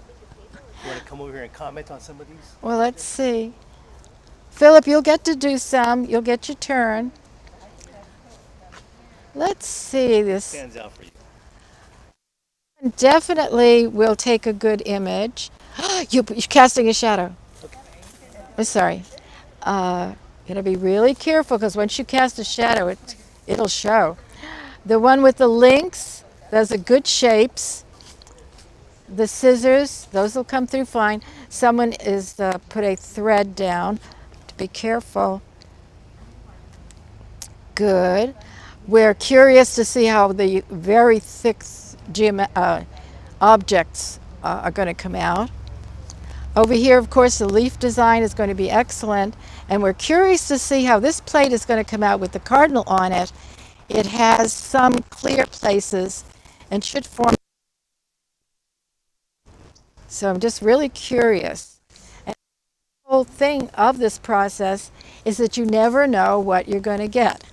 want to come over here and comment on some of these? Well, let's see. Philip, you'll get to do some. You'll get your turn. Let's see this. Stands out for you. Definitely will take a good image. You're casting a shadow. I'm sorry. You gotta be really careful because once you cast a shadow, it'll show. The one with the links, those are good shapes. The scissors, those will come through fine. Someone is put a thread down. To be careful. Good. We're curious to see how the very thick objects are going to come out. Over here, of course, the leaf design is going to be excellent, and we're curious to see how this plate is going to come out with the cardinal on it. It has some clear places and should form. So I'm just really curious. And the whole thing of this process is that you never know what you're going to get.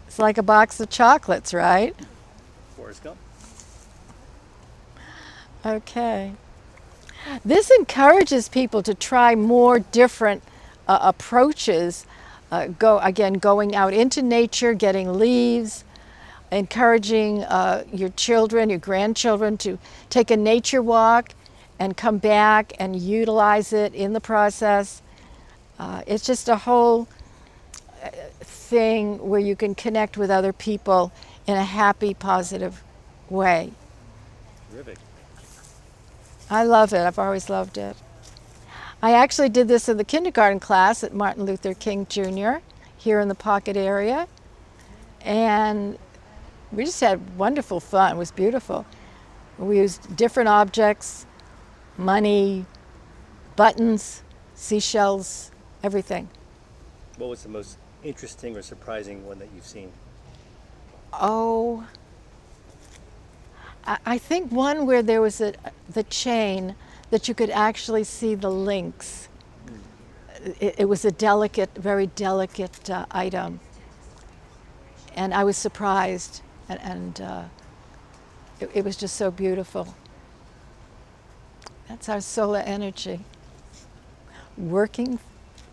It's like a box of chocolates, right? Forrest Gump. Okay. This encourages people to try more different approaches. Going out into nature, getting leaves, encouraging your children, your grandchildren to take a nature walk and come back and utilize it in the process. It's just a whole thing where you can connect with other people in a happy, positive way. Terrific. I love it. I've always loved it. I actually did this in the kindergarten class at Martin Luther King Jr. here in the Pocket area. And we just had wonderful fun. It was beautiful. We used different objects, money, buttons, seashells, everything. What was the most interesting or surprising one that you've seen? Oh, I think one where there was the chain that you could actually see the links. It was a delicate, very delicate item. And I was surprised, and it was just so beautiful. That's our solar energy, working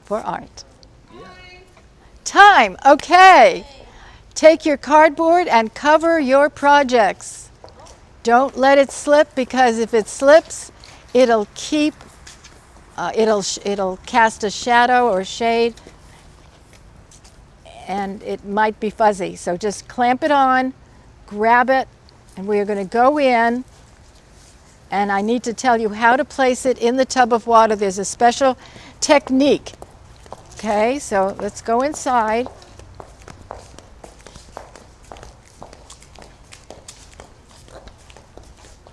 for art. Time, okay. Take your cardboard and cover your projects. Don't let it slip, because if it slips, it'll cast a shadow or shade, and it might be fuzzy. So just clamp it on, grab it, and we are going to go in, and I need to tell you how to place it in the tub of water. There's a special technique. Okay, so let's go inside.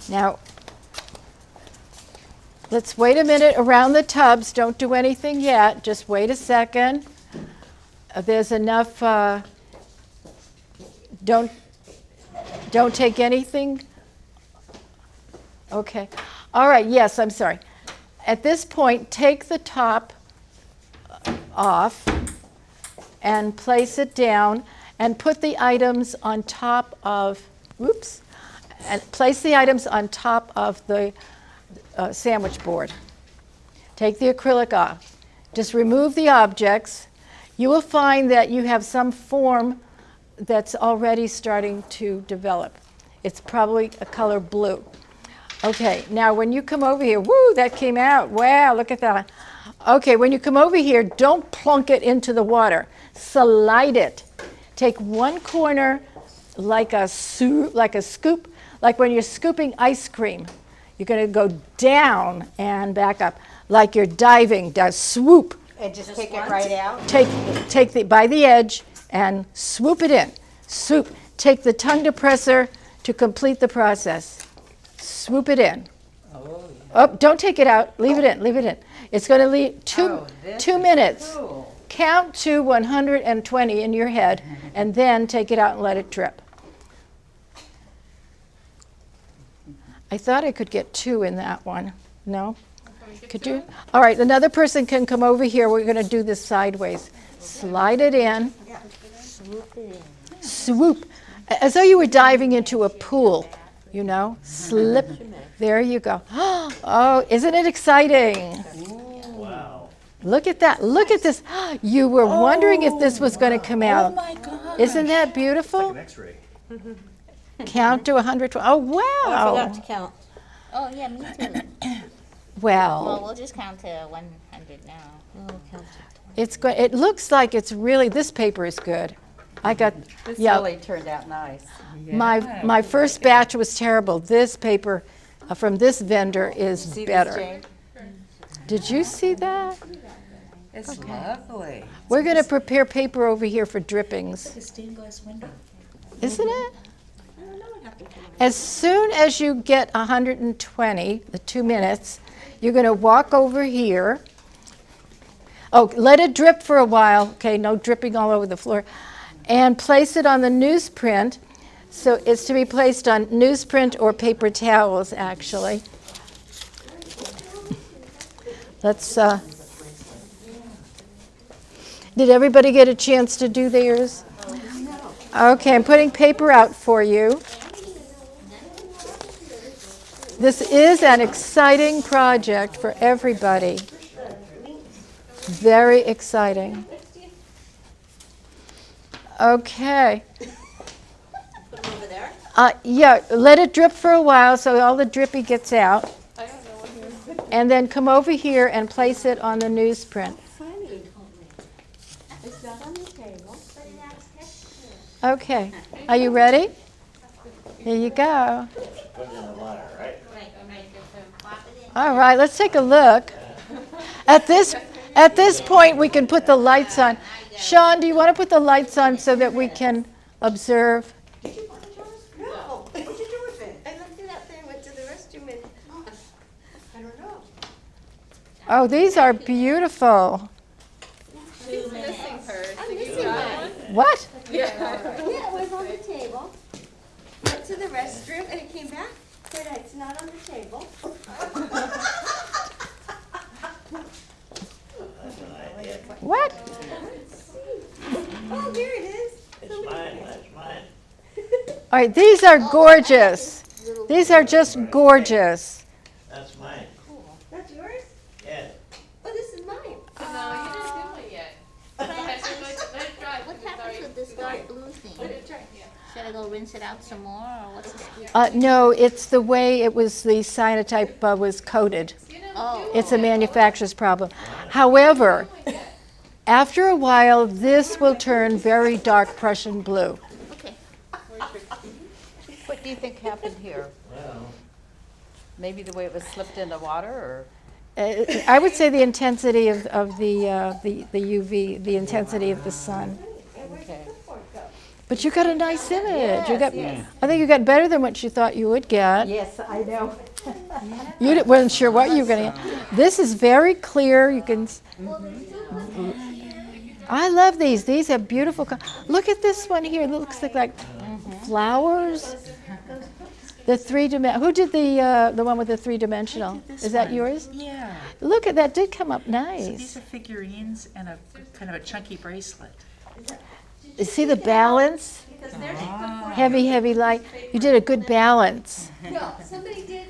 Now, let's wait a minute around the tubs. Don't do anything yet. Just wait a second. There's enough. Don't take anything. Okay. All right. Yes, I'm sorry. At this point, take the top off and place it down and put the items on top of. Whoops. And place the items on top of the sandwich board. Take the acrylic off. Just remove the objects. You will find that you have some form that's already starting to develop. It's probably a color blue. Okay, now when you come over here, woo, that came out. Wow, look at that. Okay, when you come over here, don't plunk it into the water. Slide it. Take one corner like a scoop, like when you're scooping ice cream. You're going to go down and back up, like you're diving, swoop. And just take it right out? Take by the edge and swoop it in. Swoop. Take the tongue depressor to complete the process. Swoop it in. Oh, don't take it out. Leave it in. Leave it in. It's going to leave 2 minutes. Cool. Count to 120 in your head, and then take it out and let it drip. I thought I could get 2 in that one. No? Could you? All right, another person can come over here. We're going to do this sideways. Slide it in. Swoop it in. Swoop. As though you were diving into a pool, you know? Slip. There you go. Oh, isn't it exciting? Wow. Look at that. Look at this. You were wondering if this was going to come out. Oh my God. Isn't that Like beautiful? an X-ray. Count to 120. Oh, I forgot wow. to count. Oh, yeah, me too. Well, Well, we'll just count to 100 now. Oh, count it looks like it's really, this paper is good. I got, This yeah, really turned out nice. my first batch was terrible. This paper from this vendor is See this, better. Jane? Did you see that? It's lovely. We're going to prepare paper over here for drippings, It's a stained glass window. isn't it? As soon as you get 120, the 2 minutes, you're going to walk over here. Oh, let it drip for a while. Okay, no dripping all over the floor. And place it on the newsprint. So it's to be placed on newsprint or paper towels, actually. Let's, did everybody get a chance to do theirs? Okay, I'm putting paper out for you. This is an exciting project for everybody. Very exciting. Okay. Put them over there. Yeah, let it drip for a while so all the drippy gets out. I don't know what you're. And then come over here and place it on the newsprint. It's not on the table. Okay, are you ready? Here you go. Put it in the water, right? All right, let's take a look. At this point, we can put the lights on. Sean, do you want to put the lights on so that we can observe? No, what'd you do with it? I left it out there and went to the restroom and, I don't know. Oh, these are beautiful. She's missing hers. I'm Did you missing got mine. one? What? Yeah, it was on the table. Went to the restroom and it came back, said it's not on the table. What? Oh, here it is. It's mine, that's mine. All right, these are gorgeous. These are just gorgeous. That's mine. That's yours? Yes. Oh, this is mine. No, you didn't do it yet. Okay, so let it dry. What because it's happens already- with this dark blue Let thing? it dry, yeah. Should I go rinse it out some more, or what's the scoop? No, it's the way it was, the cyanotype was coated. You know, Oh. It's a manufacturer's problem. However, after a while, this will turn very dark Prussian blue. Okay. What do you think happened here? Well, Maybe the way it was slipped in the water, or? I would say the intensity of the UV, the intensity of the sun. Okay. But you got a nice image. You got, yes. I think you got better than what you thought you would get. Yes, I know. Weren't sure what you were going to get. This is very clear. You can. I love these. These have beautiful. Look at this one here. It looks like flowers. The three-dimensional. Who did the one with the three-dimensional? Is that yours? Yeah. Look at that. Did come up So these nice. are figurines and a kind of a chunky bracelet. You see the balance? Heavy, heavy light. You did a good balance. No, somebody did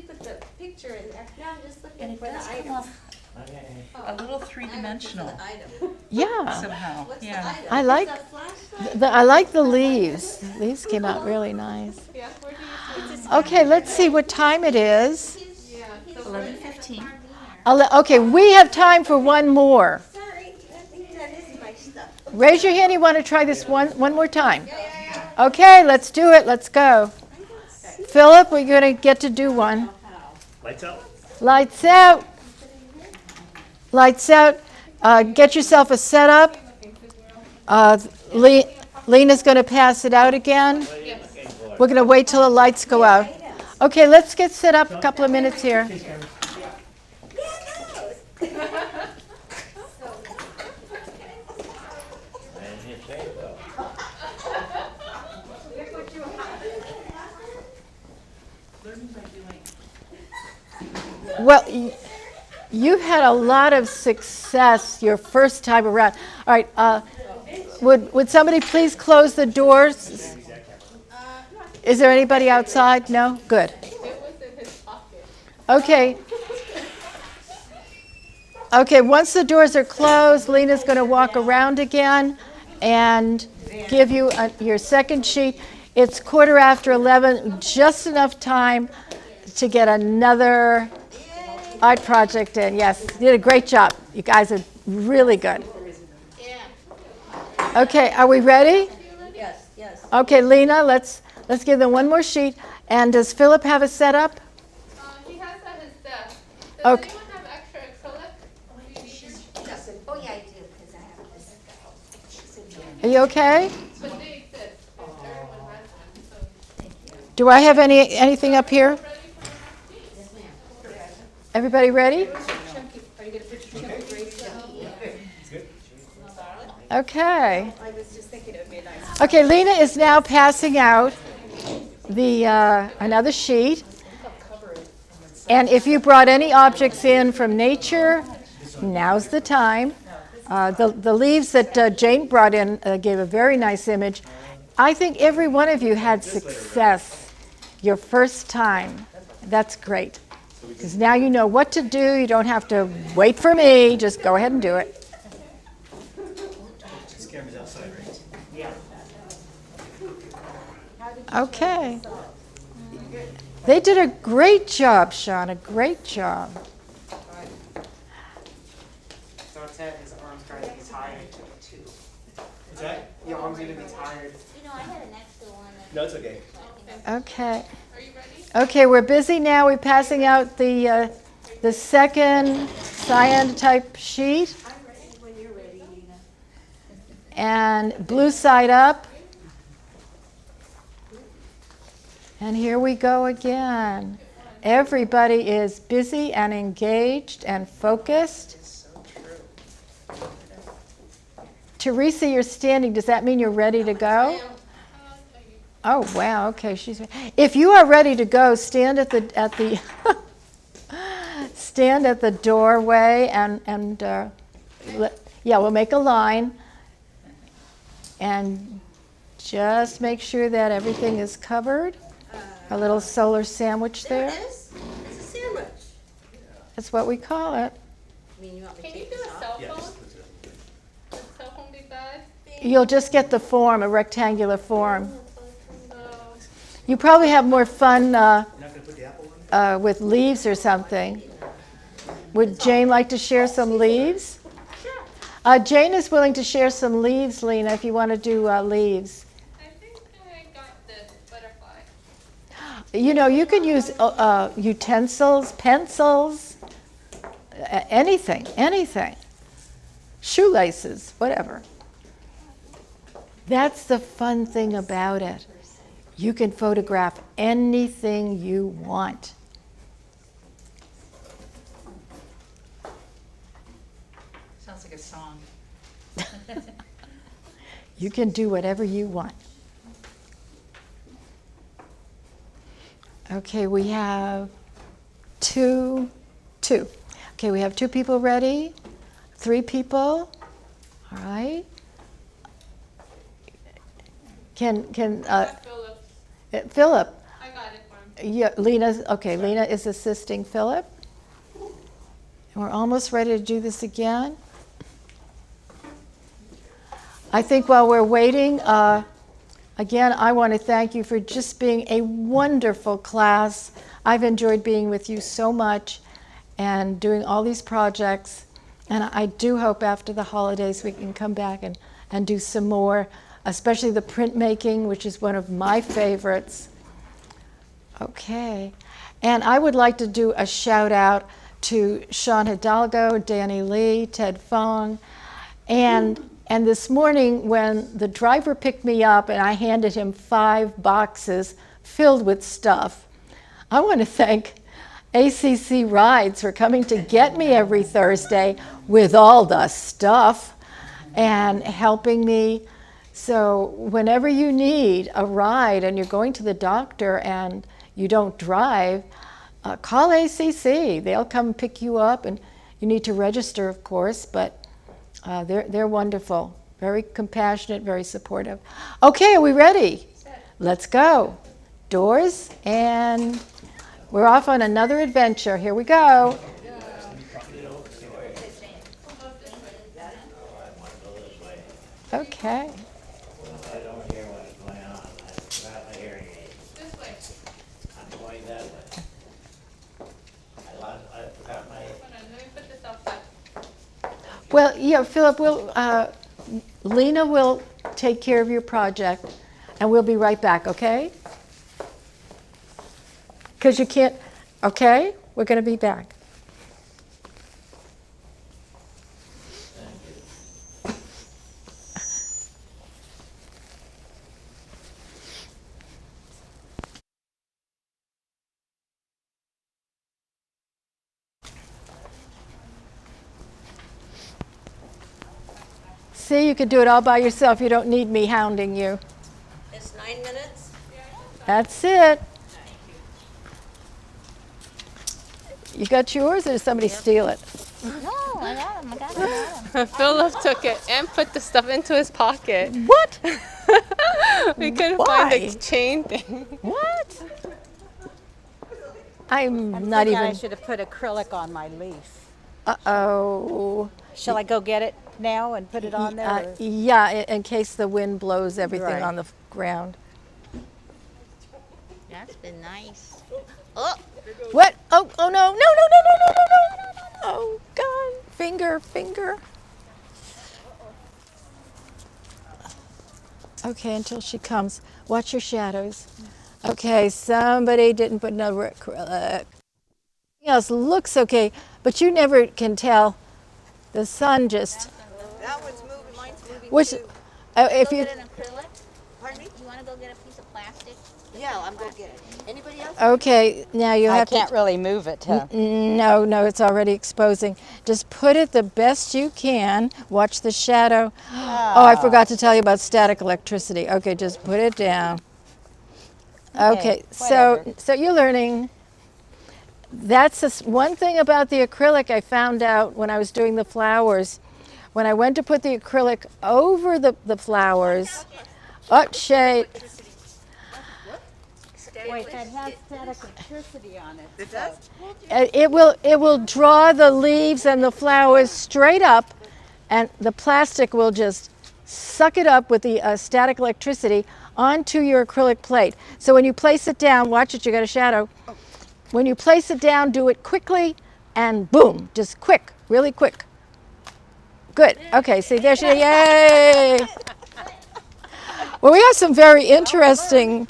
put the picture in there. Now I'm just looking And it for the does come item. off okay. a little three-dimensional Item. Yeah. somehow. What's the Yeah. item? I like Is it a flashlight? I like the leaves. The leaves came out really nice. Yeah, where do you see? Okay, let's see what time it is. Yeah, so 11:15. Okay, we have time for one more. Sorry, I think that is my stuff. Raise your hand. You want to try this one more time? Okay, let's do it. Let's go. Philip, we're going to get to do one. Lights out? Lights out. Lights out. Get yourself a setup. Lena's going to pass it out again. We're going to wait till the lights go out. Okay, let's get set up a couple of minutes here. And you say so. Well, you've had a lot of success your first time around. All right, would somebody please close the doors? Is there anybody outside? No? Good. it was in his pocket. Okay. Okay, once the doors are closed, Lena's going to walk around again and give you your second sheet. It's 11:15, just enough time to get another art project in. Yes, you did a great job. You guys are really good. Okay, are we ready? Yes, yes. Okay, Lena, let's give them one more sheet. And does Philip have a setup? He has at his desk. Does Okay. anyone have extra acrylic? Do you need yours? Oh, yeah, I do, because I have this. Are you okay? But they exist. If everyone has one. So Do I have anything up here? ready for the next sheet? Everybody ready? Okay. Okay, Lena is now passing out the another sheet. And if you brought any objects in from nature, now's the time. The leaves that Jane brought in gave a very nice image. I think every one of you had success your first time. That's great. Because now you know what to do. You don't have to wait for me. Just go ahead and do it. This camera's outside, right? Okay. They did a great job, Sean, a great job. So it's at his arms trying to be tired too. What's that? Your arms are gonna be tired. You know, I had an extra one. No, it's okay. Okay. Are you ready? Okay, we're busy now. We're passing out the second cyan type sheet. I'm ready when you're ready, Nina. And blue side up. And here we go again. Everybody is busy and engaged and focused. Teresa, you're standing. Does that mean you're ready to go? Oh, wow. Okay, if you are ready to go, stand at the stand at the doorway and we'll make a line and just make sure that everything is covered. A little solar sandwich there. There it is. It's a sandwich. That's what we call it. I mean, you want me to Can you take do this a off? cell Yes. phone? Does cell phone be bad? You'll just get the form, a rectangular form. So You probably have more fun You're not gonna put the apple on? with leaves or something. Would Jane like to share some leaves? Sure. Jane is willing to share some leaves, Lena, if you want to do leaves. I think I got this butterfly. You know, you can use utensils, pencils, anything. Shoelaces, whatever. That's the fun thing about it. You can photograph anything you want. Sounds like a song. You can do whatever you want. Okay, we have two. Okay, we have 2 people ready, 3 people. All right. Can Philip, Philip? I got it for him. Yeah, Lena is assisting Philip. And we're almost ready to do this again. I think while we're waiting, again, I want to thank you for just being a wonderful class. I've enjoyed being with you so much and doing all these projects. And I do hope after the holidays we can come back and do some more, especially the printmaking, which is one of my favorites. Okay. And I would like to do a shout out to Sean Hidalgo, Danny Lee, Ted Fong. And this morning when the driver picked me up and I handed him 5 boxes filled with stuff, I want to thank ACC Rides for coming to get me every Thursday with all the stuff and helping me. So whenever you need a ride and you're going to the doctor and you don't drive, call ACC. They'll come pick you up, and you need to register, of course, but they're wonderful, very compassionate, very supportive. Okay, are we ready? Let's go. Doors, and we're off on another adventure. Here we go. Okay. I don't hear what's going on. I forgot my hearing aid. This way. I'm going that way. I forgot my. Hold on, let me put this outside. Well, yeah, Philip, Lena will take care of your project, and we'll be right back, okay? Because you can't, okay? We're going to be back. See, you could do it all by yourself. You don't need me hounding you. It's 9 minutes? That's it. You got yours, or did somebody steal it? No, I got him. I got him. Philip took it and put the stuff into his pocket. What? We couldn't Why? find the chain thing. What? I'm not Thinking even. I should have put acrylic on my leaf. Uh-oh. Shall I go get it now and put it on there? or- Yeah, in case the wind blows everything Right. on the ground. That's been nice. Oh, What? Oh, no, no, no, no, no, no, no, no, no, no. Oh, God. Finger. Okay, until she comes. Watch your shadows. Okay, somebody didn't put no acrylic. Everything else looks okay, but you never can tell. The sun just. That one's moving, mine's moving Which, too. if go you. get an acrylic? Pardon me? You want to go get a piece of plastic? Yeah, I'm gonna get it. Anybody else? Okay, now you I have can't to. really move it, huh? No, it's already exposing. Just put it the best you can. Watch the shadow. Oh, I forgot to tell you about static electricity. Okay, just put it down. Okay, whatever. so you're learning. That's one thing about the acrylic I found out when I was doing the flowers. When I went to put the acrylic over the flowers, shade. Wait, that has static electricity on it. It does? It will draw the leaves and the flowers straight up, and the plastic will just suck it up with the static electricity onto your acrylic plate. So when you place it down, watch it, you got a shadow. When you place it down, do it quickly and boom, just quick, really quick. Good. Okay, see there she, yay! Well, we have some very interesting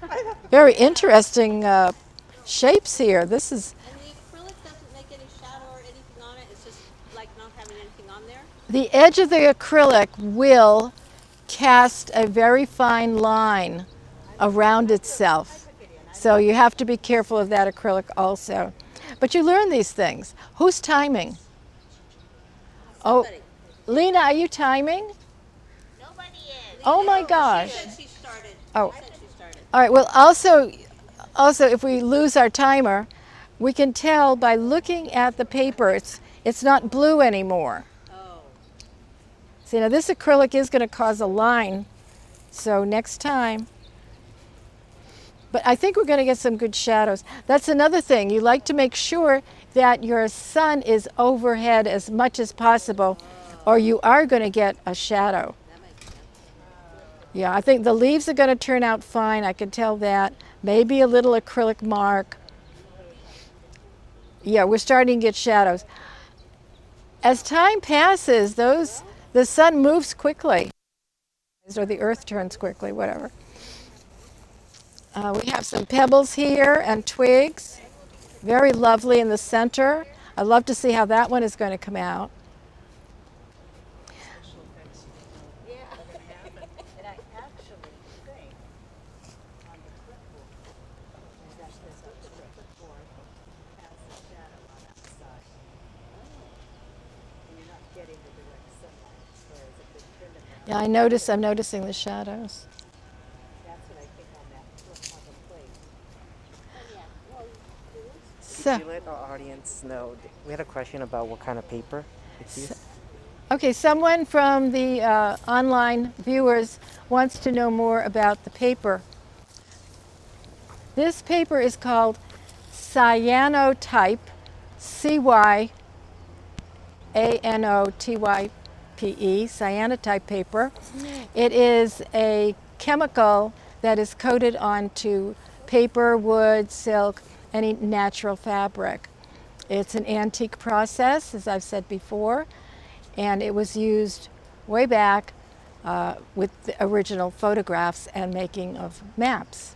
shapes here. This is. And the acrylic doesn't make any shadow or anything on it. It's just like not having anything on there. The edge of the acrylic will cast a very fine line around itself. So you have to be careful of that acrylic also. But you learn these things. Who's timing? Oh, Lena, are you timing? Nobody is. Oh my gosh. She said she started. Oh. She said she started. All right, well, also if we lose our timer, we can tell by looking at the paper, it's not blue anymore. Oh. See, now this acrylic is going to cause a line, so next time. But I think we're going to get some good shadows. That's another thing. You like to make sure that your sun is overhead as much as possible, or you are going to get a shadow. Yeah, I think the leaves are going to turn out fine. I can tell that. Maybe a little acrylic mark. Yeah, we're starting to get shadows. As time passes, the sun moves quickly, or the earth turns quickly, whatever. We have some pebbles here and twigs. Very lovely in the center. I'd love to see how that one is going to come out. Yeah, I'm noticing the shadows. So, Could you let our audience know? We had a question about what kind of paper it's used. okay, someone from the online viewers wants to know more about the paper. This paper is called cyanotype, CYANOTYPE. CPE, cyanotype paper. It is a chemical that is coated onto paper, wood, silk, any natural fabric. It's an antique process, as I've said before, and it was used way back with the original photographs and making of maps.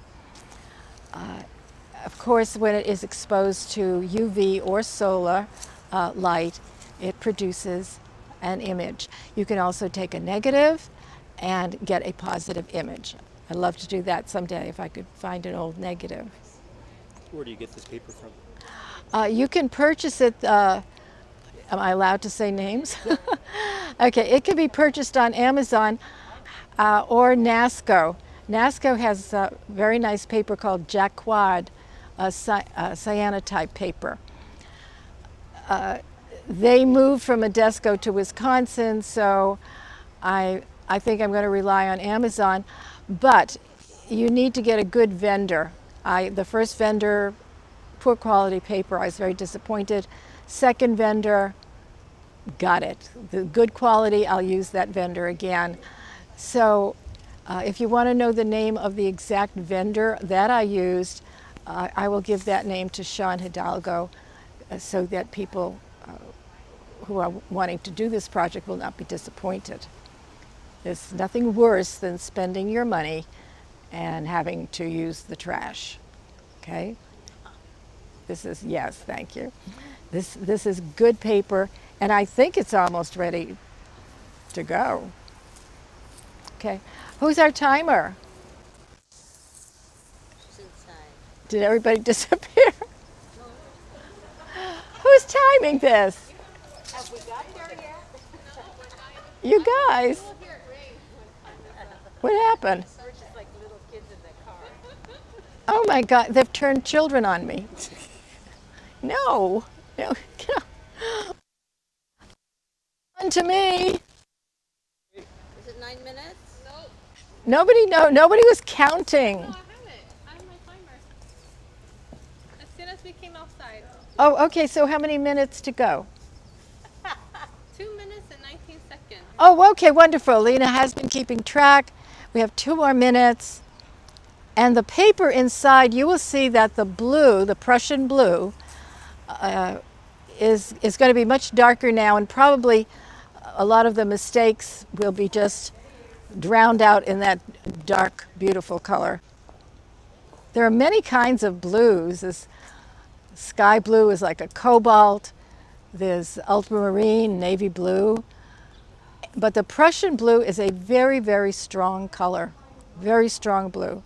Of course, when it is exposed to UV or solar light, it produces an image. You can also take a negative and get a positive image. I'd love to do that someday if I could find an old negative. Where do you get this paper from? You can purchase it. Am I allowed to say names? Okay, it can be purchased on Amazon or NASCO. NASCO has a very nice paper called Jacquard, cyanotype paper. They moved from Modesto to Wisconsin, so I think I'm going to rely on Amazon. But you need to get a good vendor. The first vendor, poor quality paper, I was very disappointed. Second vendor, got it. The good quality, I'll use that vendor again. So if you want to know the name of the exact vendor that I used, I will give that name to Sean Hidalgo so that people who are wanting to do this project will not be disappointed. There's nothing worse than spending your money and having to use the trash. Okay? This is, yes, thank you. This is good paper, and I think it's almost ready to go. Okay, who's our timer? She's inside. Did everybody disappear? Who's timing this? Have we got there yet? You guys. What happened? We're just like little kids in the car. Oh my God, they've turned children on me. No, no, on to me. Is it 9 minutes? Nobody was counting. No, I have it. I have my timer. As soon as we came outside. Oh, okay, so how many minutes to go? 2 minutes and 19 seconds. Oh, okay, wonderful. Lena has been keeping track. We have 2 more minutes. And the paper inside, you will see that the blue, the Prussian blue, is going to be much darker now, and probably a lot of the mistakes will be just drowned out in that dark, beautiful color. There are many kinds of blues. This sky blue is like a cobalt. There's ultramarine, navy blue. But the Prussian blue is a very, very strong color, very strong blue.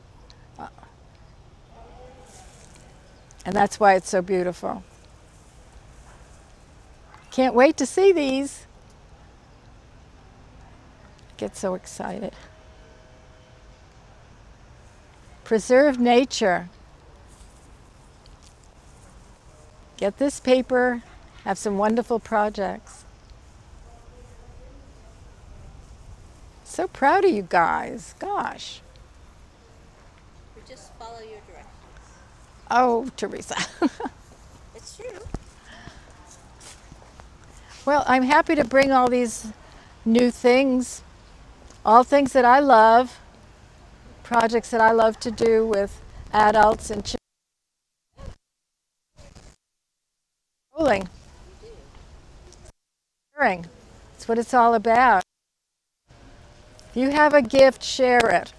And that's why it's so beautiful. Can't wait to see these. Get so excited. Preserve nature. Get this paper, have some wonderful projects. So proud of you guys, gosh. We just follow your directions. Oh, Teresa. It's true. Well, I'm happy to bring all these new things, all things that I love, projects that I love to do with adults and children. Rolling. Sharing. That's what it's all about. If you have a gift, share it.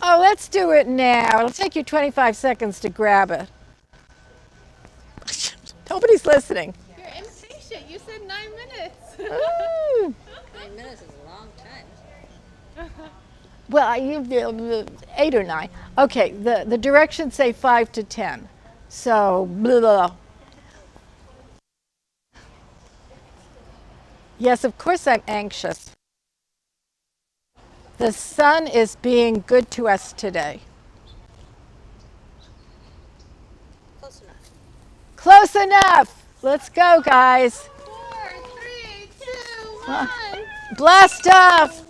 Oh, let's do it now. It'll take you 25 seconds to grab it. Nobody's listening. You're impatient. You said 9 minutes. Ooh. 9 minutes is a long time. Well, you 8 or 9. Okay, the directions say 5 to 10. So, blah, blah. Yes, of course I'm anxious. The sun is being good to us today. Close enough. Close enough. Let's go, guys. 4, 3, 2, 1. Blast off.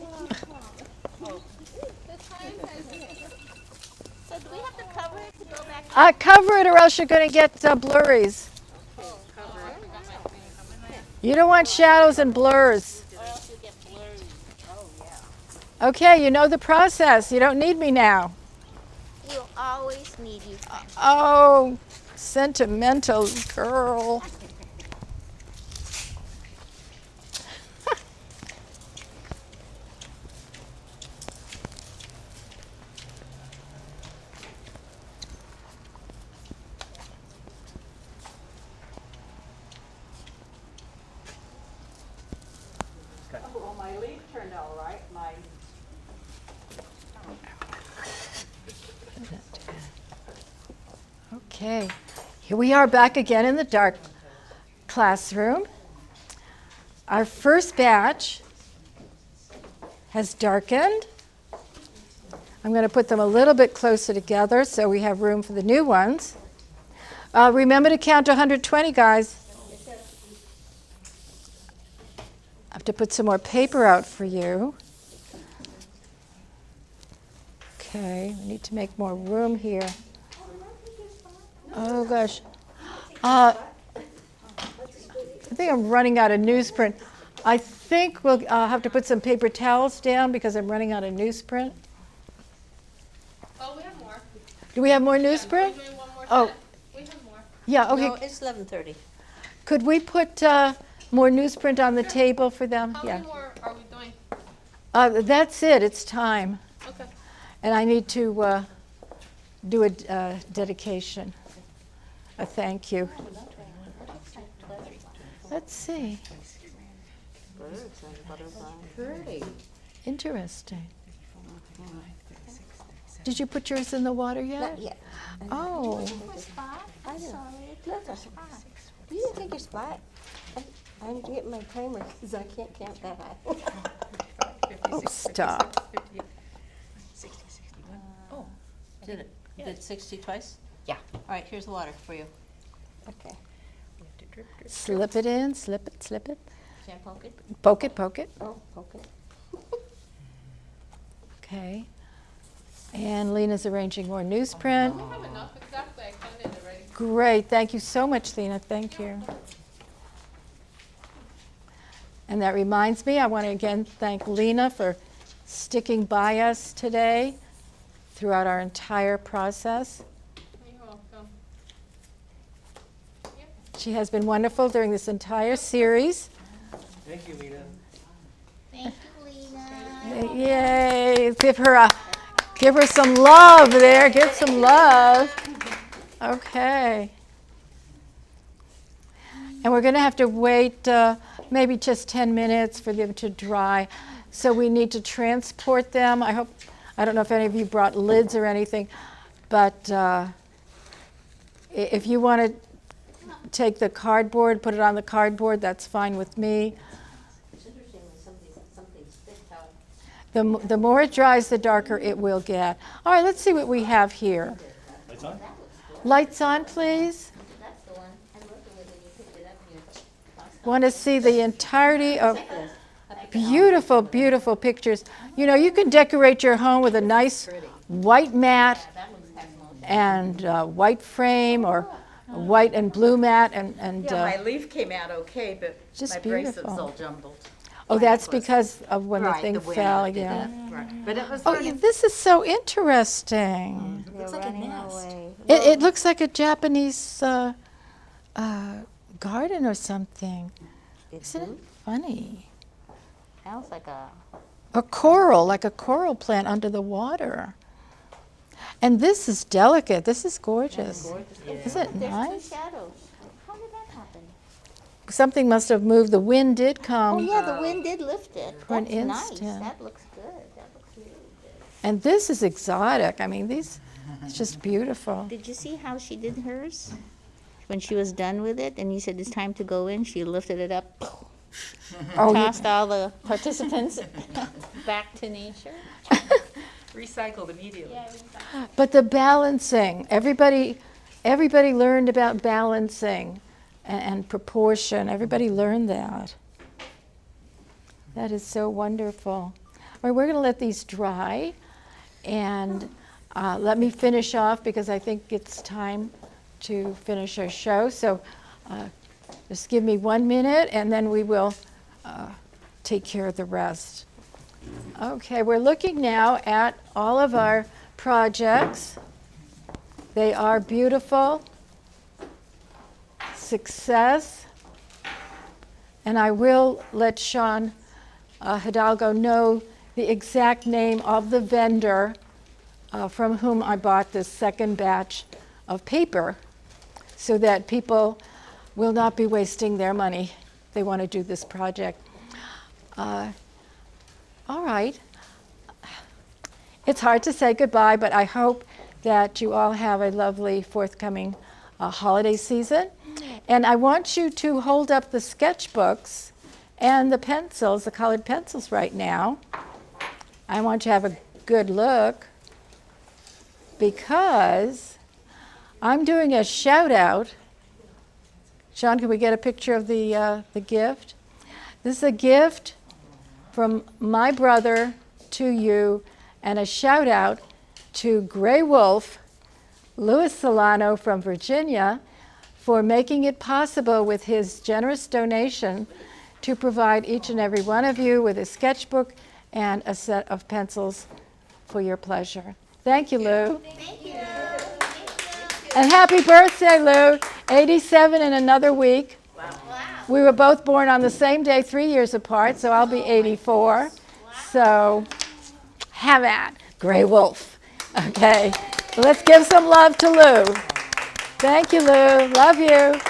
So do we have to cover it to go back? Cover it or else you're going to get blurries. You don't want shadows and blurs. Or else you get blurry. Oh, yeah. Okay, you know the process. You don't need me now. We'll always need you, friend. Oh, sentimental girl. Well, my leaf turned all right, my. Okay, here we are back again in the dark classroom. Our first batch has darkened. I'm going to put them a little bit closer together so we have room for the new ones. Remember to count to 120, guys. I have to put some more paper out for you. Okay, we need to make more room here. Oh gosh. I think I'm running out of newsprint. I think we'll have to put some paper towels down because I'm running out of newsprint. Oh, we have more. Do we have more Yeah, newsprint? we're doing one more Oh. set. We have more. Yeah, okay. No, it's 11:30. Could we put more newsprint on the table for them? How Yeah. many more are we doing? That's it. It's time. Okay. And I need to do a dedication, a thank you. Let's see. Pretty. Interesting. Did you put yours in the water yet? Not yet. Oh, I know. Look, you didn't take your spot. I'm getting my timer because I can't count that high. oh, stop. Did it? Did 60 twice? Yeah. All right, here's the water for you. Okay. Slip it in, slip it, slip it. Can't poke it? Poke it, poke it. Oh, okay. Okay. And Lena's arranging more newsprint. We have enough, exactly. I counted it already. Great. Thank you so much, Lena. Thank you. And that reminds me, I want to again thank Lena for sticking by us today throughout our entire process. You're welcome. She has been wonderful during this entire series. Thank you, Lena. Thank you, Lena. Yay! Give her some love there. Give some love. Okay. And we're going to have to wait maybe just 10 minutes for them to dry. So we need to transport them. I don't know if any of you brought lids or anything, but if you want to take the cardboard, put it on the cardboard, that's fine with me. The more it dries, the darker it will get. All right, let's see what we have here. Lights on? Lights on, please. That's the one. I'm looking with it. You picked it up here. Want to see the entirety of beautiful, beautiful pictures. You know, you can decorate your home with a nice white mat and white frame or a white and blue mat and Yeah, my leaf came out okay, but just my bracelets beautiful. all jumbled. oh, that's because of when the Right, thing the wind fell. did Yeah. that, right. But it was Oh, learning. yeah, this is so interesting. Looks like a nest. It looks like a Japanese garden or something. Isn't it funny? Sounds like a... A coral, like a coral plant under the water. And this is delicate. This is gorgeous. Isn't it There's nice? two shadows. How did that happen? Something must have moved. The wind did Oh, come. yeah, the wind did lift it. For an That's nice. instant. That looks good. That looks really good. And this is exotic. I mean, it's just beautiful. Did you see how she did hers? When she was done with it and you said it's time to go in, she lifted it up, Oh, tossed all the participants back to nature. Recycled immediately. but the balancing. Everybody learned about balancing and proportion. Everybody learned that. That is so wonderful. All right, we're going to let these dry. And let me finish off because I think it's time to finish our show. So Just give me 1 minute and then we will take care of the rest. Okay, we're looking now at all of our projects. They are beautiful. Success. And I will let Sean Hidalgo know the exact name of the vendor from whom I bought this second batch of paper so that people will not be wasting their money. They want to do this project. All right. It's hard to say goodbye, but I hope that you all have a lovely forthcoming holiday season. And I want you to hold up the sketchbooks and the pencils, the colored pencils right now. I want you to have a good look because I'm doing a shout out. Sean, can we get a picture of the gift? This is a gift from my brother to you, and a shout out to Gray Wolf, Louis Solano from Virginia, for making it possible with his generous donation to provide each and every one of you with a sketchbook and a set of pencils for your pleasure. Thank you, Lou. Thank you. And happy birthday, Lou. 87 in another week. Wow. We were both born on the same day, 3 years apart, so I'll be 84. So have at, Gray Wolf. Okay, let's give some love to Lou. Thank you, Lou. Love you.